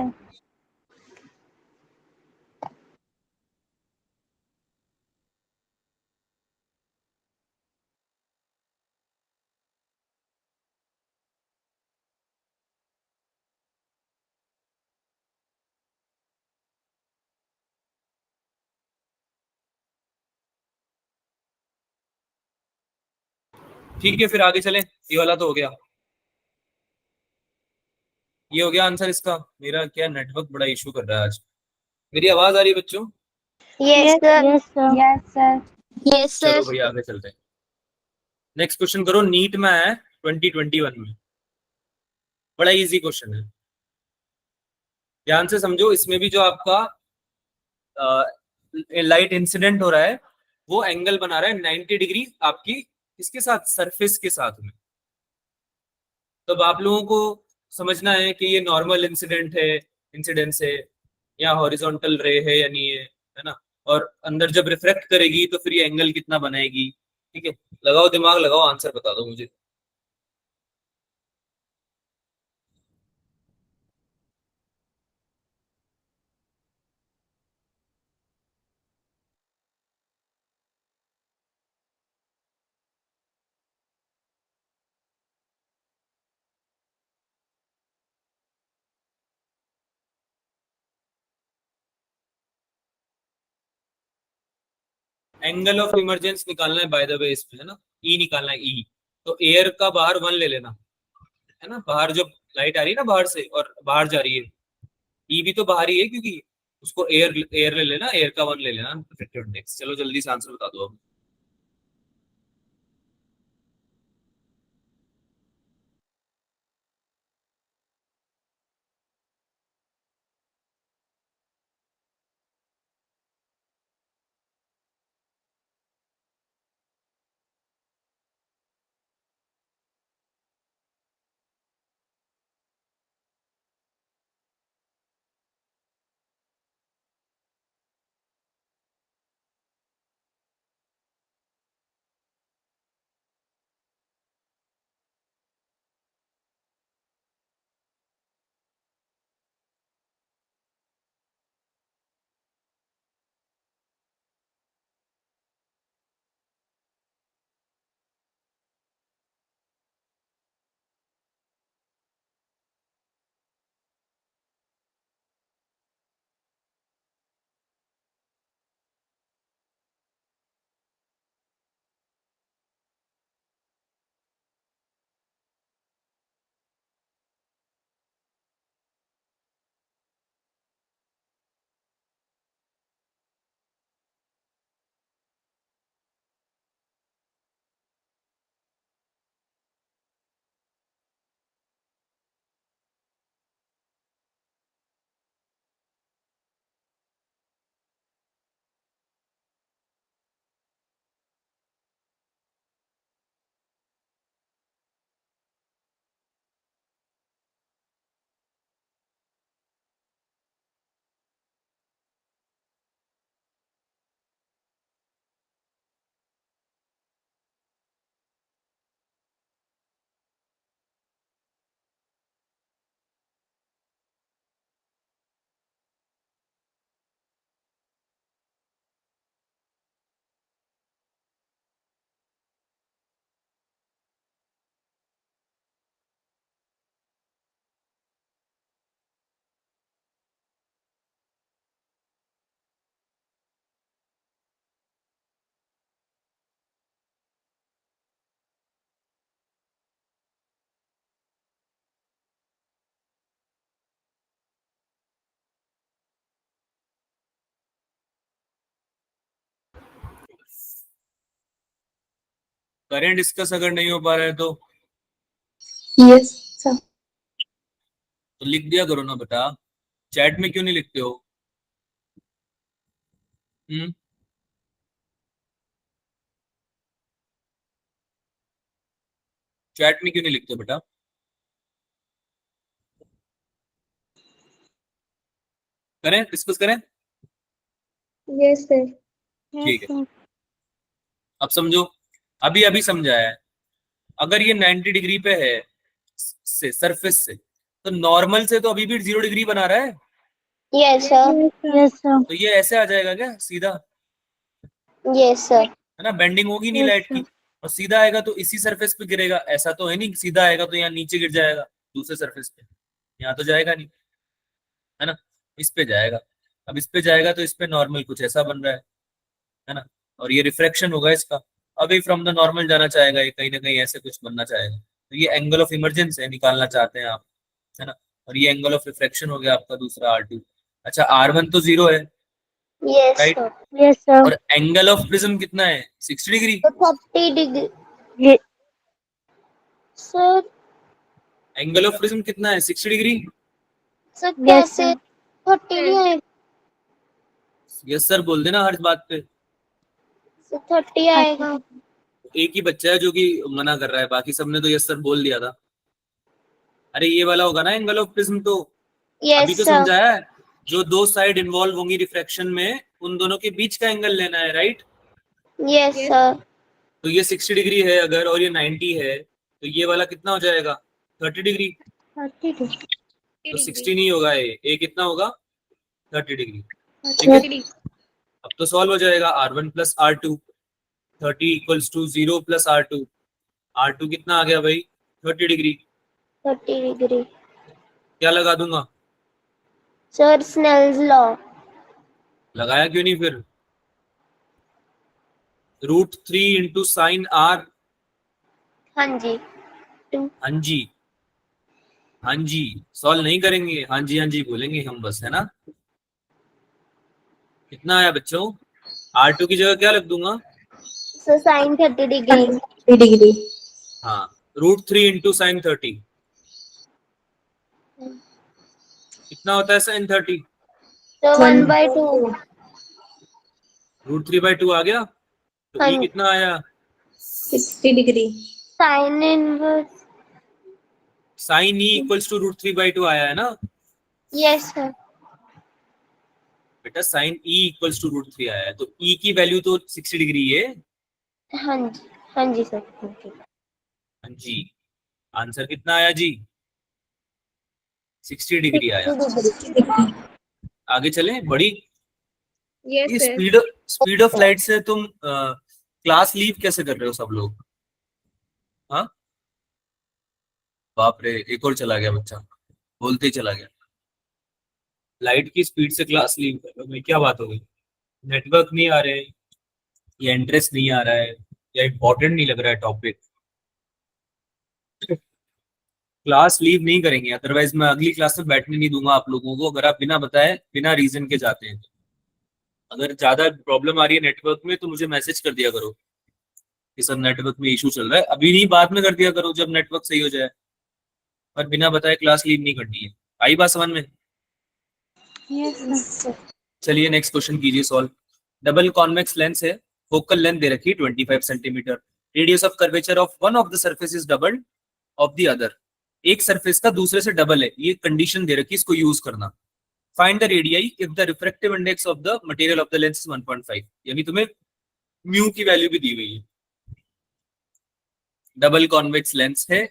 ठीक है, फिर आगे चलें। ये वाला तो हो गया, ये हो गया आंसर इसका। मेरा क्या नेटवर्क बड़ा इशू कर रहा है आज। मेरी आवाज आ रही है बच्चों? Yes, sir. Yes, sir. Yes, sir. Yes, sir. चलो भैया आगे चलते हैं। नेक्स्ट क्वेश्चन करो, नीट में आया है 2021 में, बड़ा इजी क्वेश्चन है, ध्यान से समझो। इसमें भी जो आपका लाइट इंसिडेंट हो रहा है वो एंगल बना रहा है 90 डिग्री आपकी इसके साथ, सरफेस के साथ में। तब आप लोगों को समझना है कि ये नॉर्मल इंसिडेंट है, इंसिडेंस है, या हॉरिजॉन्टल रे है या नहीं है ना? और अंदर जब रिफ्लेक्ट करेगी तो फिर ये एंगल कितना बनाएगी। ठीक है, लगाओ दिमाग, लगाओ, आंसर बता दो मुझे। एंगल ऑफ इमरजेंस निकालना है बाय द वे इसमें, है ना? ई निकालना है, ई। तो एयर का बाहर 1 ले लेना, है ना? बाहर जब लाइट आ रही है ना बाहर से और बाहर जा रही है, ई भी तो बाहर ही है, क्योंकि उसको एयर एयर ले लेना, एयर का 1 ले लेना, रिफ्लेक्टेड इंडेक्स। चलो जल्दी से आंसर बता दो अब। करें डिस्कस अगर नहीं हो पा रहा है तो Yes, sir. लिख दिया करो ना बेटा, चैट में क्यों नहीं लिखते हो? हम्म, चैट में क्यों नहीं लिखते हो बेटा? करें डिस्कस करें? Yes, sir. ठीक है, अब समझो, अभी अभी समझाया है। अगर ये 90 डिग्री पे है से सरफेस से, तो नॉर्मल से तो अभी भी 0 डिग्री बना रहा है, यस सर। Yes, sir. तो ये ऐसे आ जाएगा क्या सीधा? Yes sir. है ना, बेंडिंग होगी नहीं Yes, लाइट sir. की, और सीधा आएगा तो इसी सरफेस पे गिरेगा, ऐसा तो है नहीं कि सीधा आएगा तो यहाँ नीचे गिर जाएगा दूसरे सरफेस पे, यहाँ तो जाएगा नहीं, है ना, इस पे जाएगा। अब इस पे जाएगा तो इस पे नॉर्मल कुछ ऐसा बन रहा है ना, और ये रिफ्रैक्शन होगा इसका, अभी फ्रॉम द नॉर्मल जाना चाहेगा, ये कहीं ना कहीं ऐसे कुछ बनना चाहेगा, तो ये एंगल ऑफ इमरजेंस है, निकालना चाहते हैं आप, है ना, और ये एंगल ऑफ रिफ्रैक्शन हो गया आपका दूसरा R2। अच्छा, R1 तो 0 है, yes right, sir. Yes, sir. और एंगल ऑफ प्रिज्म कितना है? 60 डिग्री। तो 30 degree Ye- sir. Angle of prism कितना है? 60 डिग्री। सर Yes, कैसे sir. 30 नहीं आएगा? यस सर बोल देना हर बात पे। सर 30 आएगा। एक ही बच्चा है जो कि मना कर रहा है, बाकी सबने तो यस सर बोल दिया था। अरे ये वाला होगा ना एंगल ऑफ प्रिज्म, तो अभी यस तो सर। समझाया है, जो दो साइड इन्वॉल्व होंगी रिफ्रैक्शन में, उन दोनों के बीच का एंगल लेना है, राइट। Yes sir. तो ये 60 डिग्री है अगर, और ये 90 है, तो ये वाला कितना हो जाएगा? 30 डिग्री। 32. तो 60 नहीं होगा, ये कितना होगा? 30 डिग्री। ठीक है, अब तो सॉल्व हो जाएगा, R1 plus R2, 30 equals to 0 plus R2। R2 कितना आ गया भाई? 30 डिग्री। 30 डिग्री। क्या लगा दूंगा? Sir Snell's law. लगाया क्यों नहीं फिर? √3 इंटू साइन R। हाँ जी। हाँ जी, हाँ जी, सॉल्व नहीं करेंगे, हाँ जी हाँ जी बोलेंगे हम बस, है ना। कितना आया बच्चों? R2 की जगह क्या रख दूंगा? Sir sine 30 degree. 3 degree. हाँ, √3 इंटू साइन 30 कितना होता है? साइन 30 तो 1/2। √3/2 आ गया, तो हाँ E कितना आया? 60 degree. Sine inverse. Sine E equals to √3/2 आया है ना यस सर। बेटा, साइन E इक्वल्स टू √3 आया है, तो E की वैल्यू तो 60 डिग्री है। हाँ जी, हाँ जी सर। Thank you. हाँ जी, आंसर कितना आया जी? 60 डिग्री आया। 60 degree. आगे चलें, बड़ी Yes, ये sir. स्पीड ऑफ लाइट से तुम क्लास लीव कैसे कर रहे हो सब लोग? हाँ, बाप रे, एक और चला गया बच्चा, बोलते ही चला गया। लाइट की स्पीड से क्लास लीव कर रहे हो, क्या बात हो गई? नेटवर्क नहीं आ रहे, या इंटरेस्ट नहीं आ रहा है, या इंपॉर्टेंट नहीं लग रहा है टॉपिक? क्लास लीव नहीं करेंगे, अदरवाइज मैं अगली क्लास में बैठने नहीं दूंगा आप लोगों को, अगर आप बिना बताए बिना रीजन के जाते हैं। अगर ज्यादा प्रॉब्लम आ रही है नेटवर्क में तो मुझे मैसेज कर दिया करो कि सर नेटवर्क में इशू चल रहा है, अभी नहीं बाद में कर दिया करो जब नेटवर्क सही हो जाए, पर बिना बताए क्लास लीव नहीं करनी है। आई बात समझ में? Yes, sir. चलिए नेक्स्ट क्वेश्चन कीजिए सॉल्व। डबल कॉन्वेक्स लेंस है, फोकल लेंथ दे रखी 25 centimetre, radius of curvature of one of the surface is double of the other. एक सरफेस का दूसरे से डबल है, ये कंडीशन दे रखी, इसको यूज करना। Find the radii if the refractive index of the material of the lens is 1.5, यानी तुम्हें म्यू की वैल्यू भी दी हुई है। डबल कॉन्वेक्स लेंस है,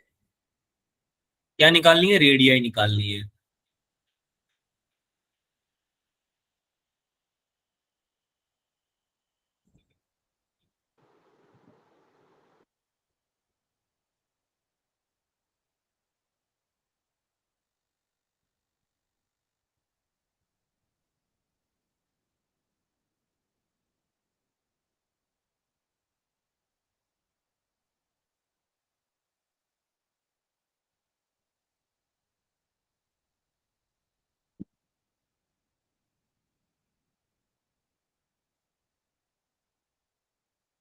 क्या निकालनी है? रेडियाई निकालनी है।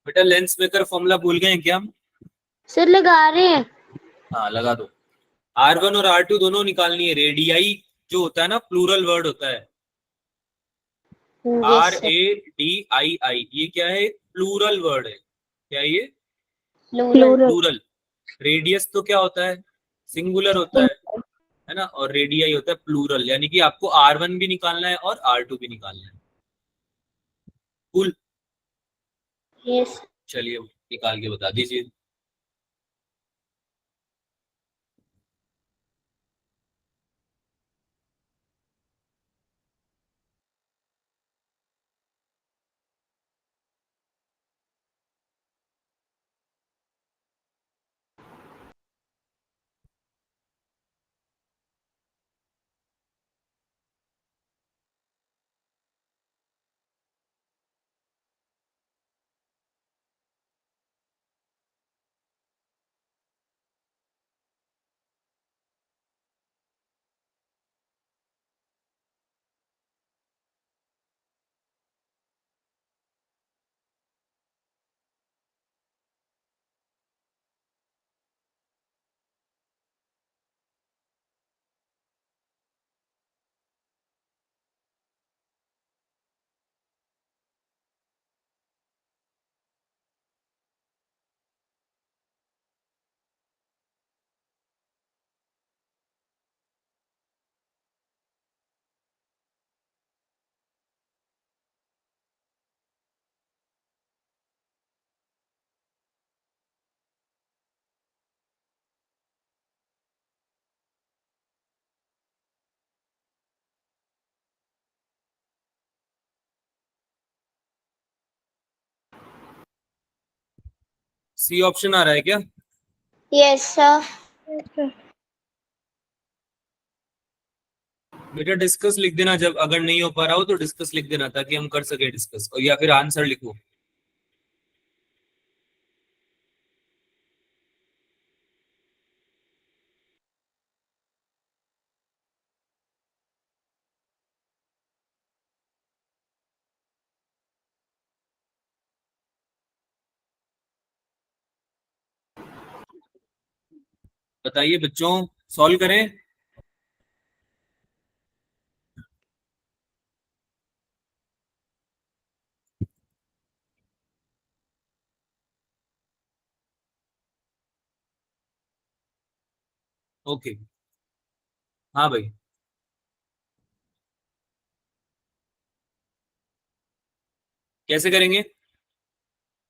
बेटा लेंस मेकर फॉर्मूला भूल गए हैं क्या हम? सर लगा रहे हैं। हाँ लगा दो। R1 और R2 दोनों निकालनी है। रेडियाई जो होता है ना, प्लूरल वर्ड होता है। Yes sir. RADII, ये क्या है? प्लूरल वर्ड है। क्या है ये? प्लूरल। प्लूरल। रेडियस तो क्या होता है? सिंगुलर होता है ना। और रेडियाई होता है प्लूरल, यानी कि आपको R1 भी निकालना है और R2 भी निकालना है। कूल। यस। चलिए निकाल के बता दीजिए। सी ऑप्शन आ रहा है क्या? Yes sir. Yes, sir. बेटा डिस्कस लिख देना, जब अगर नहीं हो पा रहा हो तो डिस्कस लिख देना, ताकि हम कर सके डिस्कस, और या फिर आंसर लिखो। बताइए बच्चों, सॉल्व करें। ओके। हाँ भाई। कैसे करेंगे?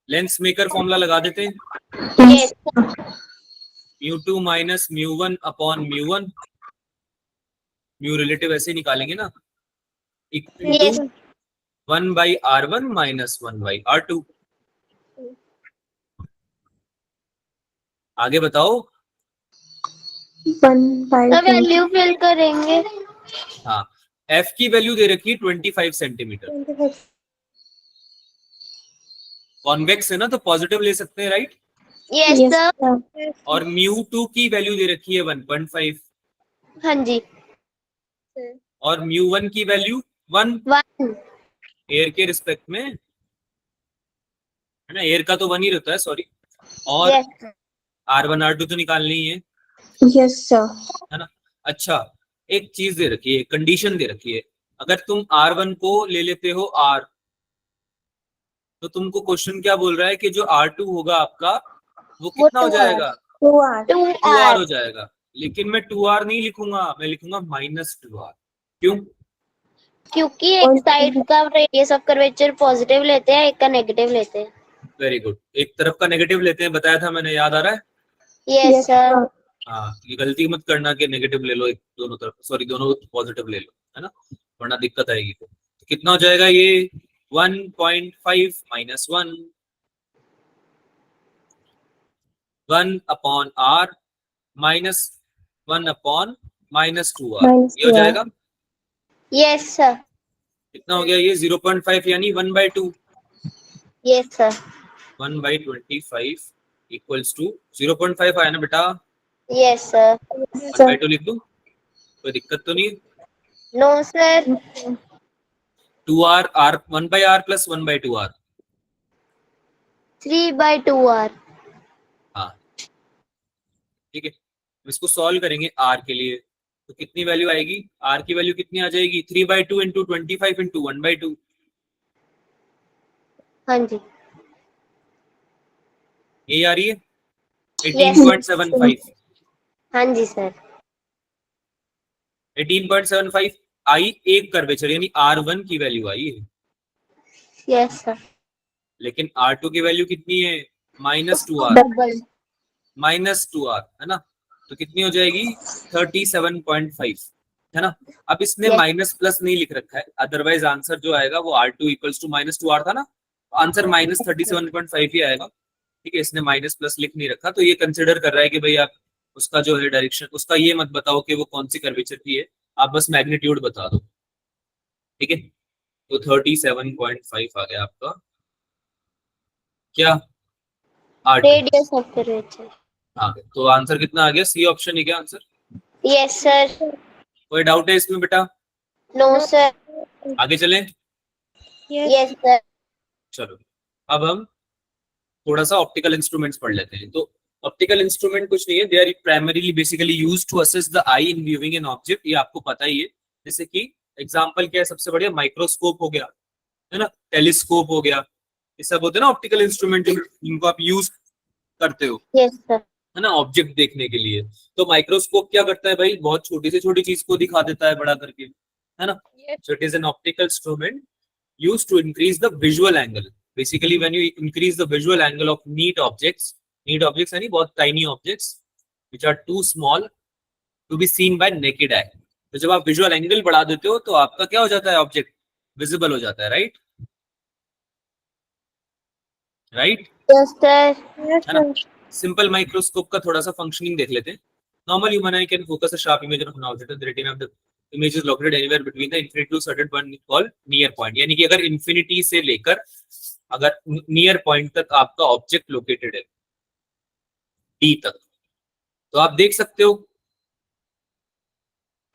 लेंस मेकर फॉर्मूला लगा देते हैं। Yes μ2 minus μ1 upon μ1। Mu relative ऐसे ही निकालेंगे ना, equal to yes 1/R1 minus 1/R2। आगे बताओ। 1 by सर 2. वैल्यू फिल करेंगे। हाँ, F की वैल्यू दे रखी है 25 सेंटीमीटर। 25. कॉन्वेक्स है ना, तो पॉजिटिव ले सकते हैं, right. Yes Yes, sir. sir. Yes, और μ2 की वैल्यू दे रखी है 1.5, हाँ जी। sir. और μ1 की वैल्यू 1। 1। एयर के रिस्पेक्ट में है ना, एयर का तो 1 ही रहता है, सॉरी। और यस R1 R2 तो निकालनी ही है Yes, sir. ना। अच्छा, एक चीज दे रखी है, कंडीशन दे रखी है। अगर तुम R1 को ले लेते हो R, तो तुमको क्वेश्चन क्या बोल रहा है कि जो R2 होगा आपका, वो कितना हो 2R। जाएगा? 2R. 2R हो 2R जाएगा। लेकिन मैं 2R नहीं लिखूंगा, मैं लिखूंगा -2R। क्यों? क्योंकि एक साइड का रेडियस ऑफ कर्वेचर पॉजिटिव लेते हैं, एक का नेगेटिव लेते हैं। Very good. एक तरफ का नेगेटिव लेते हैं, बताया था मैंने, याद आ रहा है? Yes Yes, sir. sir. हाँ, ये गलती मत करना कि नेगेटिव ले लो एक, दोनों तरफ, सॉरी दोनों पॉजिटिव ले लो, है ना, वरना दिक्कत आएगी। तो कितना हो जाएगा ये? 1.5 minus 1, 1 upon R minus 1 upon -2R, Minus ये हो 2R. जाएगा। Yes sir. कितना हो गया ये? 0.5 यानी 1/2। Yes sir. 1/25 इक्वल्स टू 0.5 आया ना बेटा? Yes sir. Yes, sir. 1/2 लिख दूं, कोई दिक्कत तो नहीं? No sir. 2R, R 1/R plus 1/2R। 3/2R। हाँ, ठीक है, इसको सॉल्व करेंगे आर के लिए, तो कितनी वैल्यू आएगी, आर की वैल्यू कितनी आ जाएगी, 3/2 इंटू 25 इंटू 1/2, हाँ जी। ये आ रही है Yes. 18.75, हाँ जी सर। 18.75 आई एक कर्वेचर यानी R1 की वैल्यू आई है, यस सर। लेकिन R2 की वैल्यू कितनी है, -2R, डबल। -2R है ना, तो कितनी हो जाएगी 37.5 है ना। अब इसने Yes. माइनस प्लस नहीं लिख रखा है, अदरवाइज आंसर जो आएगा वो R2 इक्वल्स टू -2R था ना, आंसर -37.5 ही आएगा। ठीक है, इसने माइनस प्लस लिख नहीं रखा, तो ये कंसिडर कर रहा है कि भाई आप उसका जो है डायरेक्शन, उसका ये मत बताओ कि वो कौन सी कर्वेचर की है, आप बस मैग्नीट्यूड बता दो। ठीक है, तो 37.5 आ गया आपका क्या, R2। Radius of curvature. हाँ, तो आंसर कितना आ गया, सी ऑप्शन है क्या आंसर, यस सर। कोई डाउट है इसमें बेटा, नो सर। आगे चलें। Yes sir. चलो अब हम थोड़ा सा ऑप्टिकल इंस्ट्रूमेंट्स पढ़ लेते हैं। तो ऑप्टिकल इंस्ट्रूमेंट कुछ नहीं है, they are primarily basically used to assess the eye in viewing an object, ये आपको पता ही है। जैसे कि एग्जांपल क्या है, सबसे बढ़िया माइक्रोस्कोप हो गया, है ना, टेलीस्कोप हो गया, ये सब होते हैं ना ऑप्टिकल इंस्ट्रूमेंट जिनको आप यूज करते हो, यस सर। है ना, ऑब्जेक्ट देखने के लिए। तो माइक्रोस्कोप क्या करता है भाई, बहुत छोटी से छोटी चीज को दिखा देता है बड़ा करके, है ना। So it is an optical instrument used to increase the visual angle. Basically, when you increase the visual angle of neat objects यानी बहुत tiny objects which are too small to be seen by naked eye. तो जब आप visual angle बढ़ा देते हो तो आपका क्या हो जाता है, ऑब्जेक्ट विजिबल हो जाता है, राइट राइट, यस सर। है ना। सिंपल माइक्रोस्कोप का थोड़ा सा फंक्शनिंग देख लेते हैं। Normal human eye can focus a sharp image of an object in the retina of the image is located anywhere between the infinity to certain point called near point, यानी कि अगर इंफिनिटी से लेकर अगर नियर पॉइंट तक आपका ऑब्जेक्ट लोकेटेड है डी तक, तो आप देख सकते हो,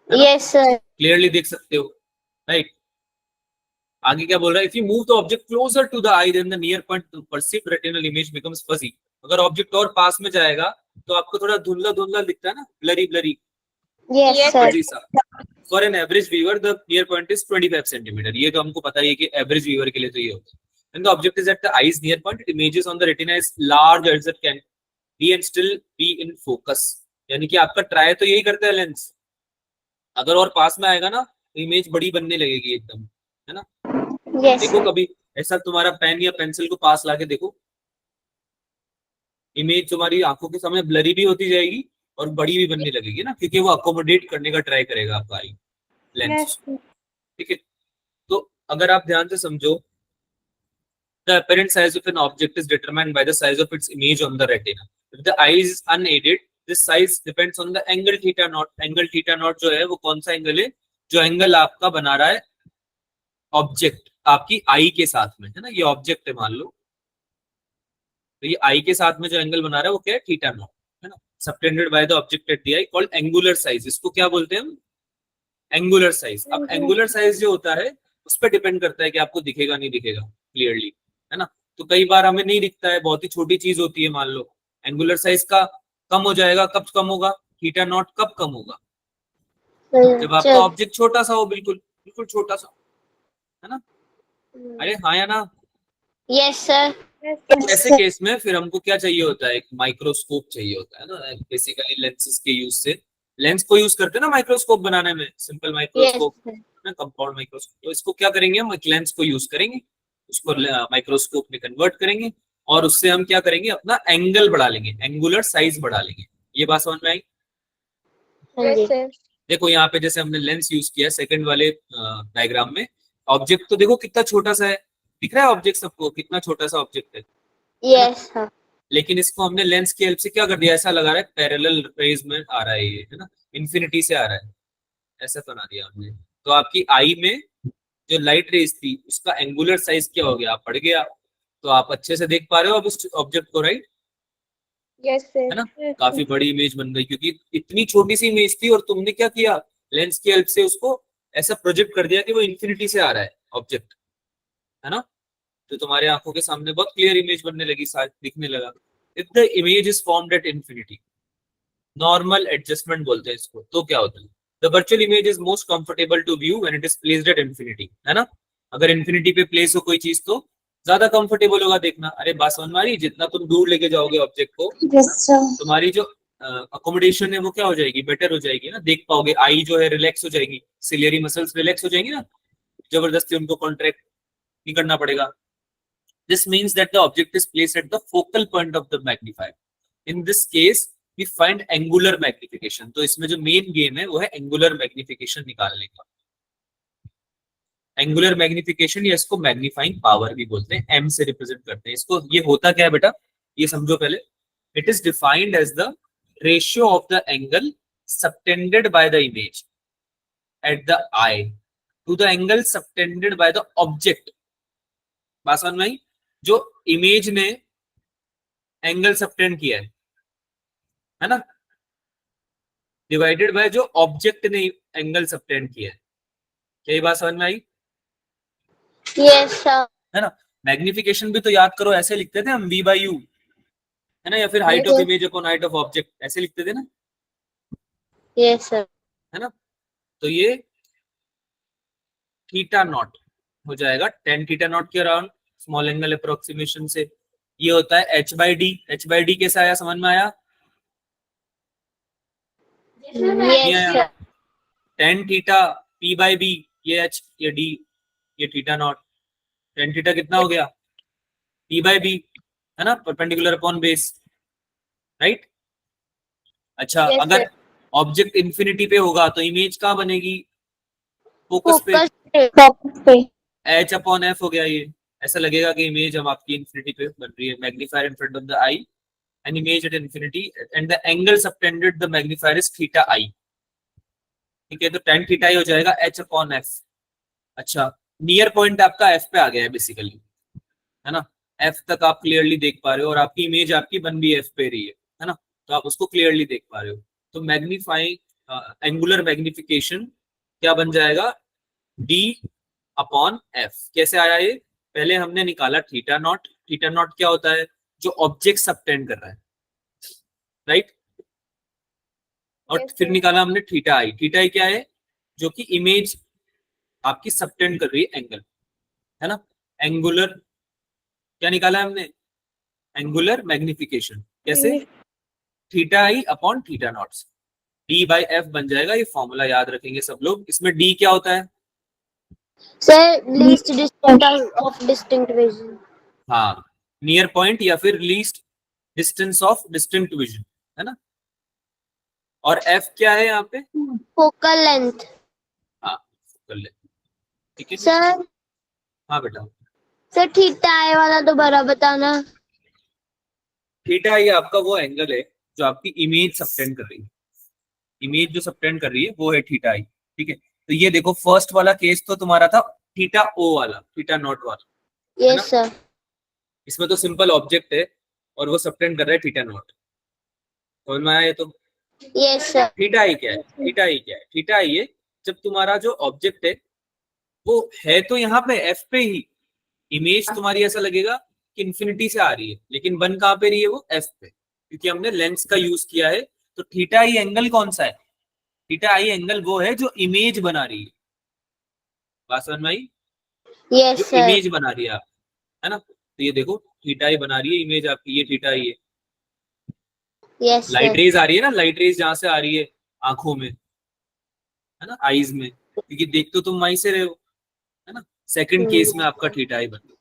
यस सर। क्लियरली देख सकते हो, राइट। आगे क्या बोल रहा है, if you move the object closer to the eye then the near point perceived retinal image becomes fuzzy. अगर ऑब्जेक्ट और पास में जाएगा तो आपको थोड़ा धुंधला धुंधला दिखता है ना, blurry blurry, yes sir. Fuzzy सा। For an average viewer the near point is 25 centimetre, ये तो हमको पता ही है कि एवरेज व्यूअर के लिए तो ये होता है। When the object is at the eye's near point, it images on the retina is large as it can be and still be in focus. यानी कि आपका ट्राई तो यही करता है लेंस, अगर और पास में आएगा ना तो इमेज बड़ी बनने लगेगी एकदम, है ना। यस देखो सर। कभी ऐसा तुम्हारा पेन या पेंसिल को पास लाके देखो, इमेज तुम्हारी आंखों के सामने ब्लरी भी होती जाएगी और बड़ी भी बनने लगेगी ना, क्योंकि वो अकोमोडेट करने का ट्राई करेगा आपका आई लेंस। ठीक है, तो अगर आप ध्यान से समझो, the apparent size of an object is determined by the size of its image on the retina. If the eye is unaided, this size depends on the angle theta naught. Angle theta naught जो है वो कौन सा एंगल है, जो एंगल आपका बना रहा है ऑब्जेक्ट आपकी आई के साथ में, है ना। ये ऑब्जेक्ट है मान लो, तो ये आई के साथ में जो एंगल बना रहा है वो क्या है, थीटा नॉट, है ना। Subtended by the object at the I called angular size, इसको क्या बोलते हैं हम, एंगुलर साइज। अब एंगुलर साइज जो होता है उस पर डिपेंड करता है कि आपको दिखेगा नहीं दिखेगा क्लियरली, है ना। तो कई बार हमें नहीं दिखता है, बहुत ही छोटी चीज होती है, मान लो एंगुलर साइज का कम हो जाएगा, कब कम होगा, थीटा नॉट कब कम होगा, जब आपका ऑब्जेक्ट छोटा सा हो, बिल्कुल बिल्कुल छोटा सा, है ना। अरे हाँ या ना। Yes sir. ऐसे केस में फिर हमको क्या चाहिए होता है, एक माइक्रोस्कोप चाहिए होता है ना, बेसिकली लेंसेज के यूज से, लेंस को यूज करते हैं ना माइक्रोस्कोप बनाने में, सिंपल माइक्रोस्कोप ना, कंपाउंड माइक्रोस्कोप। तो इसको क्या करेंगे हम, एक लेंस को यूज करेंगे, उसको माइक्रोस्कोप में कन्वर्ट करेंगे और उससे हम क्या करेंगे, अपना एंगल बढ़ा लेंगे, एंगुलर साइज बढ़ा लेंगे। ये बात समझ में आई। Yes, sir. देखो यहाँ पे जैसे हमने लेंस यूज किया सेकंड वाले डायग्राम में, ऑब्जेक्ट तो देखो कितना छोटा सा है, दिख रहा है ऑब्जेक्ट सबको, कितना छोटा सा ऑब्जेक्ट है। Yes sir. लेकिन इसको हमने लेंस की हेल्प से क्या कर दिया, ऐसा लगा रहा है पैरेलल रेज में आ रहा है ये, है ना, इन्फिनिटी से आ रहा है, ऐसा बना दिया हमने। तो आपकी आई में जो लाइट रेज थी उसका एंगुलर साइज क्या हो गया, बढ़ गया, तो आप अच्छे से देख पा रहे हो अब उस ऑब्जेक्ट को, राइट, Yes, sir. है ना। काफी बड़ी इमेज बन गई, क्योंकि इतनी छोटी सी इमेज थी और तुमने क्या किया, लेंस की हेल्प से उसको ऐसा प्रोजेक्ट कर दिया कि वो इन्फिनिटी से आ रहा है ऑब्जेक्ट, है ना। तो तुम्हारे आंखों के सामने बहुत क्लियर इमेज बनने लगी, दिखने लगा। If the image is formed at infinity, normal adjustment बोलते हैं इसको। तो क्या होता है, the virtual image is most comfortable to view when it is placed at infinity, है ना। अगर इंफिनिटी पे प्लेस हो कोई चीज तो ज्यादा कंफर्टेबल होगा देखना। अरे बात समझ में आ रही है? जितना तुम दूर लेके जाओगे ऑब्जेक्ट को, Yes, sir. तुम्हारी जो अकोमोडेशन है वो क्या हो जाएगी, बेटर हो जाएगी ना, देख पाओगे। आई जो है रिलैक्स हो जाएगी, सिलियरी मसल्स रिलैक्स हो जाएंगी ना, जबरदस्ती उनको कॉन्ट्रैक्ट नहीं करना पड़ेगा। This means that the object is placed at the focal point of the magnifier. In this case we find angular magnification. तो इसमें जो मेन गेम है वो है एंगुलर मैग्निफिकेशन निकालने का। एंगुलर मैग्निफिकेशन या इसको मैग्नीफाइंग पावर भी बोलते हैं, एम से रिप्रेजेंट करते हैं इसको। ये होता क्या है बेटा, ये समझो पहले। It is defined as the ratio of the angle subtended by the image at the eye to the angle subtended by the object. बात समझ में आई? जो इमेज ने एंगल सबटेंड किया है ना, डिवाइडेड बाय जो ऑब्जेक्ट ने एंगल सबटेंड किया है। क्या ये बात समझ में आई? Yes sir. है ना। मैग्निफिकेशन भी तो याद करो, ऐसे लिखते थे हम, v by u, है ना, या फिर height of image upon height of object, ऐसे लिखते थे ना, यस सर। है ना। तो ये थीटा नॉट हो जाएगा, tan थीटा नॉट के अराउंड स्मॉल एंगल अप्रोक्सीमेशन से। ये होता है h by d। h by d कैसा आया, समझ में आया? नहीं यस आया? Sir. tan theta p by b, ये h, ये d, ये थीटा नॉट। tan थीटा कितना हो गया, p by b, है ना, परपेंडिकुलर अपॉन बेस, राइट। अच्छा, Yes, अगर sir. ऑब्जेक्ट इंफिनिटी पे होगा तो इमेज कहाँ बनेगी, फोकस पे, Focus पे. h अपॉन f हो गया। ये ऐसा लगेगा कि इमेज हम आपकी इंफिनिटी पे बन रही है, magnifier in front of the eye and image at infinity and the angle subtended the magnifier is theta i. ठीक है, तो tan थीटा ही हो जाएगा h अपॉन f। अच्छा, नियर पॉइंट आपका f पे आ गया है बेसिकली, है ना। f तक आप क्लियरली देख पा रहे हो और आपकी इमेज आपकी बन भी f पे रही है ना, तो आप उसको क्लियरली देख पा रहे हो। तो मैग्नीफाइंग एंगुलर मैग्निफिकेशन क्या बन जाएगा, d अपॉन f। कैसे आया ये, पहले हमने निकाला थीटा नॉट। थीटा नॉट क्या होता है, जो ऑब्जेक्ट सबटेंड कर रहा है, राइट। और Yes, फिर sir. निकाला हमने थीटा आई। थीटा आई क्या है, जो कि इमेज आपकी सबटेंड कर रही है एंगल, है ना। एंगुलर क्या निकाला हमने, एंगुलर मैग्निफिकेशन। कैसे, theta I upon theta naught, D by F बन जाएगा। ये फॉर्मूला याद रखेंगे सब लोग। इसमें डी क्या होता है, sir least distance of distinct vision. हाँ, नियर पॉइंट या फिर least distance of distinct vision, है ना। और एफ क्या है यहाँ पे, फोकल लेंथ। हाँ, कर ले, ठीक है। सर हाँ बेटा, सर थीटा आई वाला दोबारा बताना। थीटा आई आपका वो एंगल है जो आपकी इमेज सबटेंड कर रही है। इमेज जो सबटेंड कर रही है वो है थीटा आई, ठीक है। तो ये देखो, फर्स्ट वाला केस तो तुम्हारा था थीटा ओ वाला, थीटा नॉट वाला, है ना? Yes sir. इसमें तो सिंपल ऑब्जेक्ट है और वो सबटेंड कर रहा है थीटा नॉट। समझ में आया ये तो? Yes sir. थीटा आई क्या है, थीटा आई क्या है, थीटा आई है जब तुम्हारा जो ऑब्जेक्ट है वो है तो यहाँ पे एफ पे ही, इमेज तुम्हारी ऐसा लगेगा कि इंफिनिटी से आ रही है, लेकिन बन कहाँ पे रही है, वो एफ पे, क्योंकि हमने लेंस का यूज किया है। तो थीटा आई एंगल कौन सा है, थीटा आई एंगल वो है जो इमेज बना रही है। बात समझ में आई, यस जो सर। इमेज बना रही है आप, है ना। तो ये देखो, थीटा आई बना रही है इमेज आपकी, ये थीटा आई है। Yes light sir. रेज आ रही है ना, लाइट रेज जहां से आ रही है आंखों में, है ना, आईज में, क्योंकि देख तो तुम वहीं से रहे हो, है ना। सेकंड केस में आपका थीटा आई बन गया।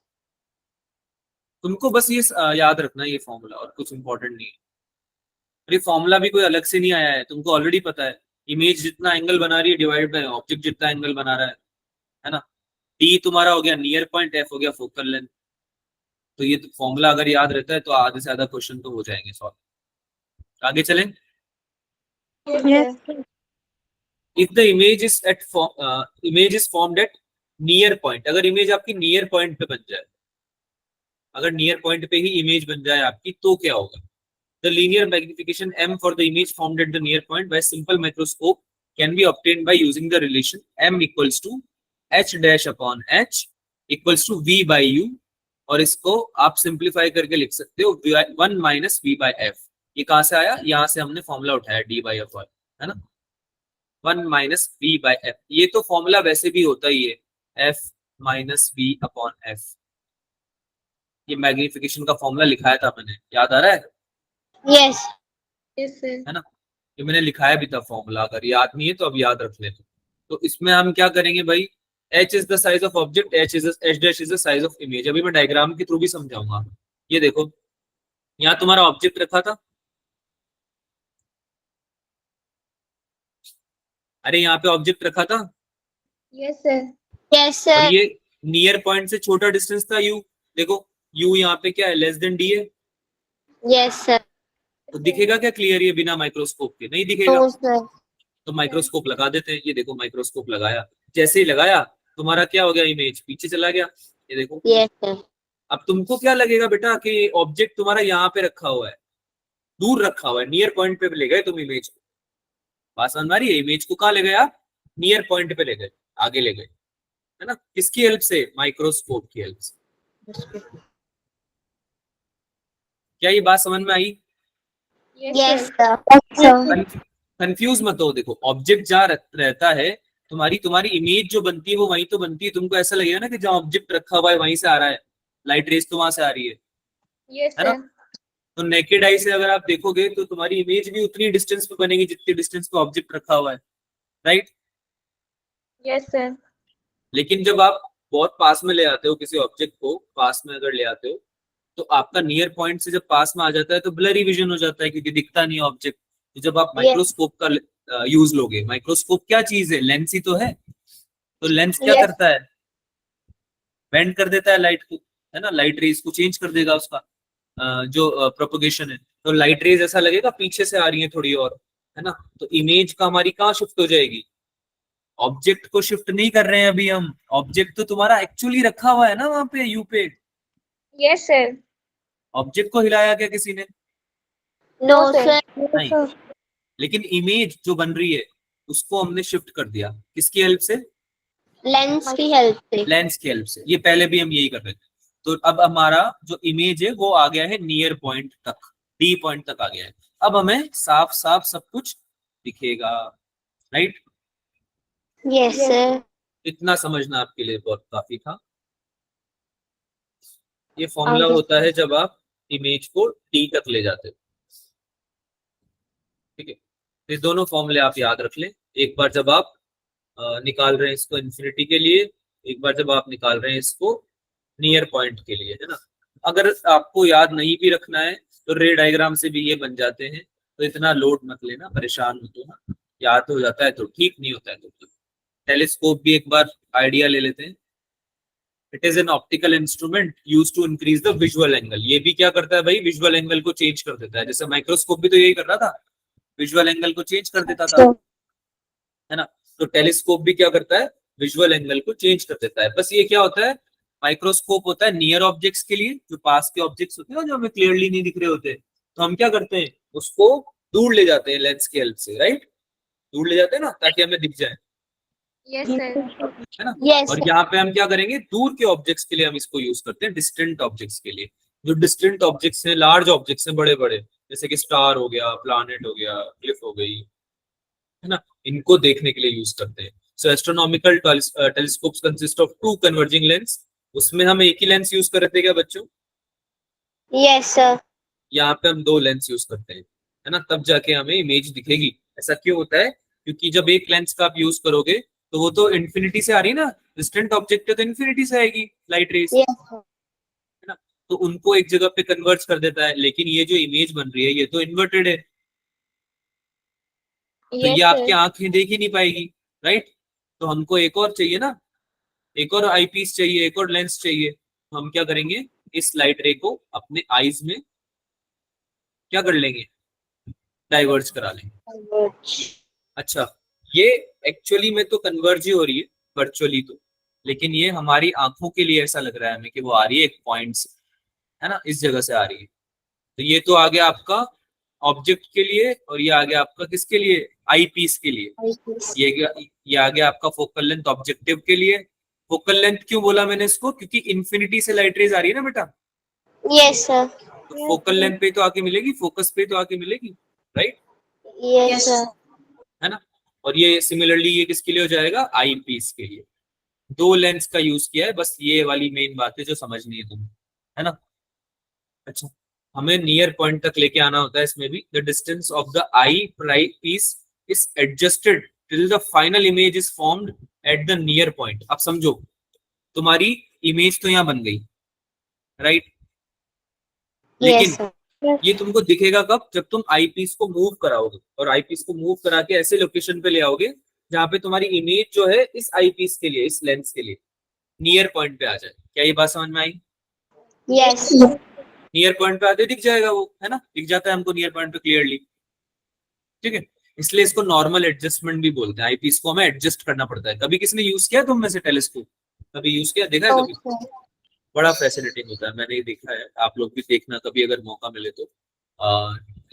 तुमको बस ये याद रखना, ये फॉर्मूला, और कुछ इंपॉर्टेंट नहीं है। ये फॉर्मूला भी कोई अलग से नहीं आया है, तुमको ऑलरेडी पता है। इमेज जितना एंगल बना रही है डिवाइड बाय ऑब्जेक्ट जितना एंगल बना रहा है ना। डी तुम्हारा हो गया नियर पॉइंट, एफ हो गया फोकल लेंथ। तो ये फॉर्मूला अगर याद रहता है तो आधे से ज्यादा क्वेश्चन तो हो जाएंगे सॉल्व। आगे चलें। Yes. If the image is at image is formed at near point, अगर इमेज आपकी नियर पॉइंट पे बन जाए, अगर नियर पॉइंट पे ही इमेज बन जाए आपकी, तो क्या होगा, the linear magnification m for the image formed at the near point by simple microscope can be obtained by using the relation m equals to h dash upon h equals to v by u, और इसको आप सिंप्लीफाई करके लिख सकते हो 1 माइनस v बाय f। ये कहाँ से आया, यहाँ से हमने फॉर्मूला उठाया डी बाई एफ वाई, है ना, 1 माइनस बी बाई एफ। ये तो फॉर्मूला वैसे भी होता ही है, F minus B upon F. ये मैग्निफिकेशन का फॉर्मूला लिखाया था मैंने, याद आ रहा है? Yes Yes, sir. है ना, ये मैंने लिखाया भी था फॉर्मूला, अगर याद नहीं है तो अब याद रख लेते। तो इसमें हम क्या करेंगे भाई, h is the size of object, h dash is the size of image. अभी मैं डायग्राम के थ्रू भी समझाऊंगा। ये देखो, यहाँ तुम्हारा ऑब्जेक्ट रखा था, अरे यहाँ पे ऑब्जेक्ट रखा था, Yes, sir. यस और सर ये नियर पॉइंट से छोटा डिस्टेंस था u। देखो u यहाँ पे क्या है, लेस देन d है, यस सर तो दिखेगा क्या क्लियर ये बिना माइक्रोस्कोप के? नहीं दिखेगा। नो सर तो माइक्रोस्कोप लगा देते हैं। ये देखो माइक्रोस्कोप लगाया, जैसे ही लगाया तुम्हारा क्या हो गया, इमेज पीछे चला गया। ये देखो, यस सर अब तुमको क्या लगेगा बेटा कि ऑब्जेक्ट तुम्हारा यहाँ पे रखा हुआ है, दूर रखा हुआ है, नियर पॉइंट पे ले गए तुम इमेज को। बात समझ आ रही है? इमेज को कहाँ ले गए आप, नियर पॉइंट पे ले गए, आगे ले गए, है ना, किसकी हेल्प से, माइक्रोस्कोप की हेल्प से। क्या ये बात समझ में आई? Yes, yes sir. Sir confuse मत हो। देखो ऑब्जेक्ट जहाँ रहता है, तुम्हारी इमेज जो बनती है वो वहीं तो बनती है। तुमको ऐसा लगेगा ना कि जहाँ ऑब्जेक्ट रखा हुआ है वहीं से आ रहा है, लाइट रेस तो वहां से आ रही Yes, है ना। sir. तो नेकेड आई से अगर आप देखोगे तो तुम्हारी इमेज भी उतनी डिस्टेंस पे बनेगी जितनी डिस्टेंस पे ऑब्जेक्ट रखा हुआ है, राइट। Yes, sir. लेकिन जब आप बहुत पास में ले आते हो किसी ऑब्जेक्ट को, पास में अगर ले आते हो तो आपका नियर पॉइंट से जब पास में आ जाता है तो ब्लरी विजन हो जाता है, क्योंकि दिखता नहीं ऑब्जेक्ट। तो जब आप माइक्रोस्कोप का यूज लोगे, माइक्रोस्कोप क्या चीज है, लेंस ही तो है। तो लेंस क्या Yes. करता है, बेंड कर देता है लाइट को, है ना, लाइट रेज को चेंज कर देगा उसका जो प्रोपोगेशन है। तो लाइट रेज ऐसा लगेगा पीछे से आ रही है थोड़ी और, है ना। तो इमेज का हमारी कहाँ शिफ्ट हो जाएगी, ऑब्जेक्ट को शिफ्ट नहीं कर रहे हैं अभी हम, ऑब्जेक्ट तो तुम्हारा एक्चुअली रखा हुआ है ना वहां पे यू पे। Yes, sir. ऑब्जेक्ट को हिलाया क्या किसी ने? No No, sir. सर नहीं। लेकिन इमेज जो बन रही है उसको हमने शिफ्ट कर दिया, किसकी हेल्प से, लेंस की हेल्प से लेंस की हेल्प से। ये पहले भी हम यही कर रहे थे। तो अब हमारा जो इमेज है वो आ गया है नियर पॉइंट तक, डी पॉइंट तक आ गया है। अब हमें साफ साफ सब कुछ दिखेगा, राइट। यस सर इतना समझना आपके लिए बहुत काफी था। ये फॉर्मूला आगे। होता है जब आप इमेज को डी तक ले जाते हो, ठीक है। ये दोनों फॉर्मूले आप याद रख लें। एक बार जब आप निकाल रहे हैं इसको इन्फिनिटी के लिए, एक बार जब आप निकाल रहे हैं इसको नियर पॉइंट के लिए, है ना। अगर आपको याद नहीं भी रखना है तो रे डायग्राम से भी ये बन जाते हैं, तो इतना लोड मत लेना, परेशान मत होना। याद हो जाता है तो ठीक, नहीं होता है तो ठीक। टेलीस्कोप भी एक बार आइडिया ले लेते हैं। It is an optical instrument use to increase the visual angle. ये भी क्या करता है भाई, विजुअल एंगल को चेंज कर देता है। जैसे माइक्रोस्कोप भी तो यही कर रहा था, विजुअल एंगल को चेंज कर देता था, है ना। तो टेलीस्कोप भी क्या करता है, विजुअल एंगल को चेंज कर देता है। बस ये क्या होता है, माइक्रोस्कोप होता है नियर ऑब्जेक्ट्स के लिए, जो पास के ऑब्जेक्ट्स होते हैं जो हमें क्लियरली नहीं दिख रहे होते, तो हम क्या करते हैं, उसको दूर ले जाते हैं लेंस की हेल्प से, राइट। दूर ले जाते हैं ना ताकि हमें दिख जाए, Yes, sir. है ना। यस और यहाँ पे हम क्या करेंगे, दूर के ऑब्जेक्ट्स के लिए हम इसको यूज करते हैं, डिस्टेंट ऑब्जेक्ट्स के लिए। जो डिस्टेंट ऑब्जेक्ट्स हैं, लार्ज ऑब्जेक्ट्स हैं, बड़े बड़े, जैसे कि स्टार हो गया, प्लैनेट हो गया, क्लिफ हो गई, है ना, इनको देखने के लिए यूज करते हैं। So astronomical telescopes consist of 2 converging lens. उसमें हम एक ही लेंस यूज कर रहे थे क्या बच्चों? यस सर यहाँ पे हम 2 लेंस यूज करते हैं, है ना, तब जाके हमें इमेज दिखेगी। ऐसा क्यों होता है, क्योंकि जब एक लेंस का आप यूज करोगे तो वो तो इन्फिनिटी से आ रही है ना, डिस्टेंट ऑब्जेक्ट है तो इन्फिनिटी से आएगी लाइट रेस, है यस ना। तो उनको एक जगह पे कन्वर्ज कर देता है। लेकिन ये जो इमेज बन रही है ये तो इन्वर्टेड है, तो Yes, ये आपकी sir. आंखें देख ही नहीं पाएगी, राइट। तो हमको एक और चाहिए ना, एक और आईपीस चाहिए, एक और लेंस चाहिए। तो हम क्या करेंगे, इस लाइट रे को अपने आईज में क्या कर लेंगे, डाइवर्ज करा लेंगे। अच्छा, ये एक्चुअली में तो कन्वर्ज ही हो रही है, वर्चुअली तो, लेकिन ये हमारी आंखों के लिए ऐसा लग रहा है हमें कि वो आ रही है एक पॉइंट से, है ना, इस जगह से आ रही है। तो ये तो आ गया आपका ऑब्जेक्ट के लिए, और ये आ गया आपका किसके लिए, आई पीस के लिए। ये आ गया आपका फोकल लेंथ ऑब्जेक्टिव के लिए। फोकल लेंथ क्यों बोला मैंने इसको, क्योंकि इन्फिनिटी से लाइट रेज आ रही है ना बेटा, यस सर तो फोकल लेंथ पे तो आके मिलेगी, फोकस पे तो आके मिलेगी, राइट, यस सर। है ना। और ये सिमिलरली ये किसके लिए हो जाएगा, आई पीस के लिए। दो लेंस का यूज किया है, बस ये वाली मेन बात है जो समझनी है तुम्हें, है ना। अच्छा, हमें नियर पॉइंट तक लेके आना होता है इसमें भी। The distance of the eyepiece is adjusted till the final image is formed at the near point. अब समझो, तुम्हारी इमेज तो यहाँ बन गई, राइट, लेकिन यस सर। ये तुमको दिखेगा कब, जब तुम आई पीस को मूव कराओगे, और आई पीस को मूव करा के ऐसे लोकेशन पे ले आओगे जहां पे तुम्हारी इमेज जो है इस आई पीस के लिए, इस लेंस के लिए नियर पॉइंट पे आ जाए। क्या ये बात समझ में आई? यस नियर पॉइंट पे आते दिख जाएगा वो, है ना, दिख जाता है हमको नियर पॉइंट पे क्लियरली, ठीक है। इसलिए इसको नॉर्मल एडजस्टमेंट भी बोलते हैं। आई पीस को हमें एडजस्ट करना पड़ता है। कभी किसी ने यूज किया तुम में से टेलीस्कोप? कभी यूज किया, देखा है कभी? बड़ा फैसिनेटिंग होता है, मैंने ये देखा है। आप लोग भी देखना कभी अगर मौका मिले तो।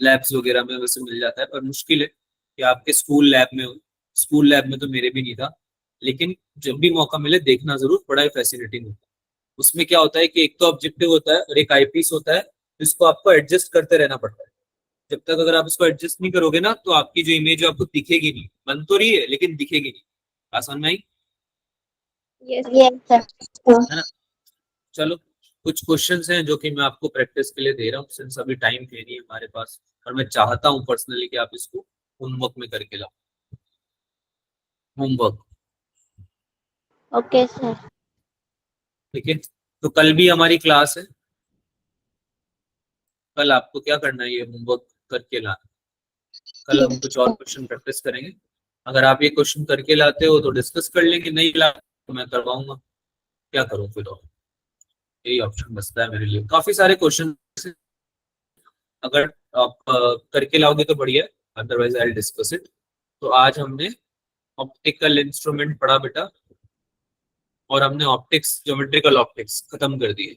लैब्स वगैरह में वैसे मिल जाता है, पर मुश्किल है कि आपके स्कूल लैब में हो। स्कूल लैब में तो मेरे भी नहीं था, लेकिन जब भी मौका मिले देखना जरूर, बड़ा ही फैसिनेटिंग होता है। उसमें क्या होता है कि एक तो ऑब्जेक्टिव होता है और एक आई पीस होता है, जिसको आपको एडजस्ट करते रहना पड़ता है। जब तक अगर आप इसको एडजस्ट नहीं करोगे ना, तो आपकी जो इमेज है आपको दिखेगी नहीं, बन तो रही है लेकिन दिखेगी नहीं। आसान में आई, Yes. Yes sir. है ना। चलो, कुछ क्वेश्चंस हैं जो कि मैं आपको प्रैक्टिस के लिए दे रहा हूँ, सिंस अभी टाइम है नहीं हमारे पास, और मैं चाहता हूँ पर्सनली कि आप इसको होमवर्क में करके लाओ। Homework, okay sir. ठीक है। तो कल भी हमारी क्लास है। कल आपको क्या करना है, ये होमवर्क करके लाना। कल हम कुछ और क्वेश्चन प्रैक्टिस करेंगे। अगर आप ये क्वेश्चन करके लाते हो तो डिस्कस कर लेंगे, नहीं ला तो मैं करवाऊंगा। क्या करूं फिर, और यही ऑप्शन बचता है मेरे लिए। काफी सारे क्वेश्चन अगर आप करके लाओगे तो बढ़िया, otherwise I will discuss it. तो आज हमने ऑप्टिकल इंस्ट्रूमेंट पढ़ा बेटा, और हमने ऑप्टिक्स, ज्योमेट्रिकल ऑप्टिक्स खत्म कर दिए।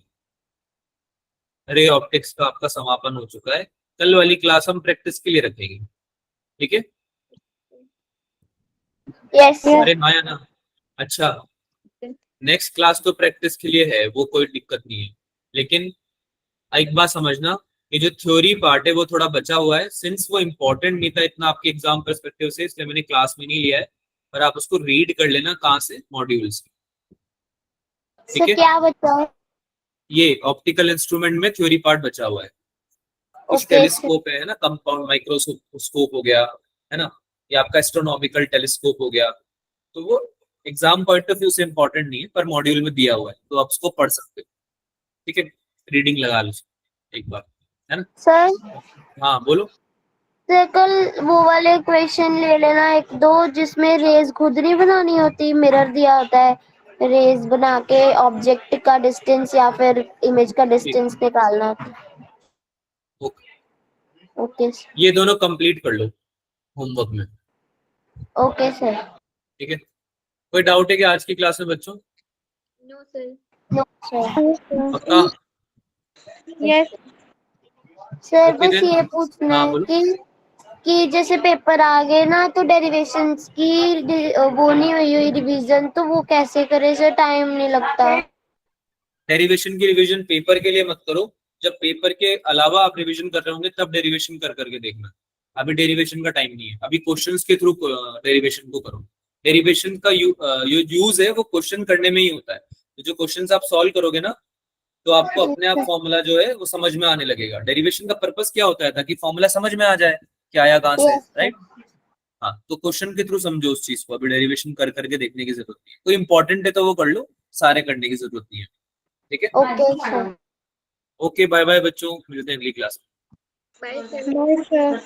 रे ऑप्टिक्स का आपका समापन हो चुका है। कल वाली क्लास हम प्रैक्टिस के लिए रखेंगे, ठीक है। Yes sir. अरे नया ना, अच्छा, नेक्स्ट क्लास तो प्रैक्टिस के लिए है, वो कोई दिक्कत नहीं है। लेकिन एक बात समझना, ये जो थ्योरी पार्ट है वो थोड़ा बचा हुआ है, सिंस वो इम्पोर्टेंट नहीं था इतना आपके एग्जाम पर्सपेक्टिव से, इसलिए मैंने क्लास में नहीं लिया है। पर आप उसको रीड कर लेना, कहाँ से, मॉड्यूल से, ठीक सर है। क्या बचा है? ये ऑप्टिकल इंस्ट्रूमेंट में थ्योरी पार्ट बचा हुआ है। कुछ ओके टेलीस्कोप है ना, कंपाउंड माइक्रोस्कोप हो गया, है ना, ये आपका एस्ट्रोनॉमिकल टेलीस्कोप हो गया। तो वो एग्जाम पॉइंट ऑफ व्यू से इंपॉर्टेंट नहीं है, पर मॉड्यूल में दिया हुआ है तो आप उसको पढ़ सकते हो, ठीक है। रीडिंग लगा लो एक बार, है ना। सर। हाँ बोलो। सर कल वो वाले क्वेश्चन ले लेना एक दो, जिसमें रेज खुद नहीं बनानी होती, मिरर दिया होता है, रेज बना के ऑब्जेक्ट का डिस्टेंस या फिर इमेज का डिस्टेंस निकालना होता है। Okay, okay sir. ये दोनों कंप्लीट कर लो होमवर्क में, ओके सर। ठीक है। कोई डाउट है कि आज की क्लास में बच्चों? No, sir. No sir. पक्का? Yes. सर ओके बस देन, ये पूछना हाँ है बोलो। कि जैसे पेपर आ गए ना, तो डेरिवेशंस की वो नहीं हुई रिवीजन, तो वो कैसे करे सर? टाइम नहीं लगता। डेरिवेशन की रिवीजन पेपर के लिए मत करो, जब पेपर के अलावा आप रिवीजन कर रहे होंगे तब डेरिवेशन कर करके देखना। अभी डेरिवेशन का टाइम नहीं है, अभी क्वेश्चंस के थ्रू डेरिवेशन को करो। डेरिवेशन का यूज है वो क्वेश्चन करने में ही होता है। तो जो क्वेश्चंस आप सॉल्व करोगे ना, तो आपको अपने आप फॉर्मूला जो है वो समझ में आने लगेगा। डेरिवेशन का पर्पस क्या होता है, ताकि फॉर्मूला समझ में आ जाए कि आया कहाँ से, राइट। हाँ, तो क्वेश्चन के थ्रू समझो उस चीज को, अभी डेरिवेशन कर करके देखने की जरूरत नहीं है। कोई इंपॉर्टेंट है तो वो कर लो, सारे करने की जरूरत नहीं है, ठीक है। Okay sir. Okay, bye bye बच्चों, मिलते हैं अगली क्लास में। Bye, sir. Bye, sir.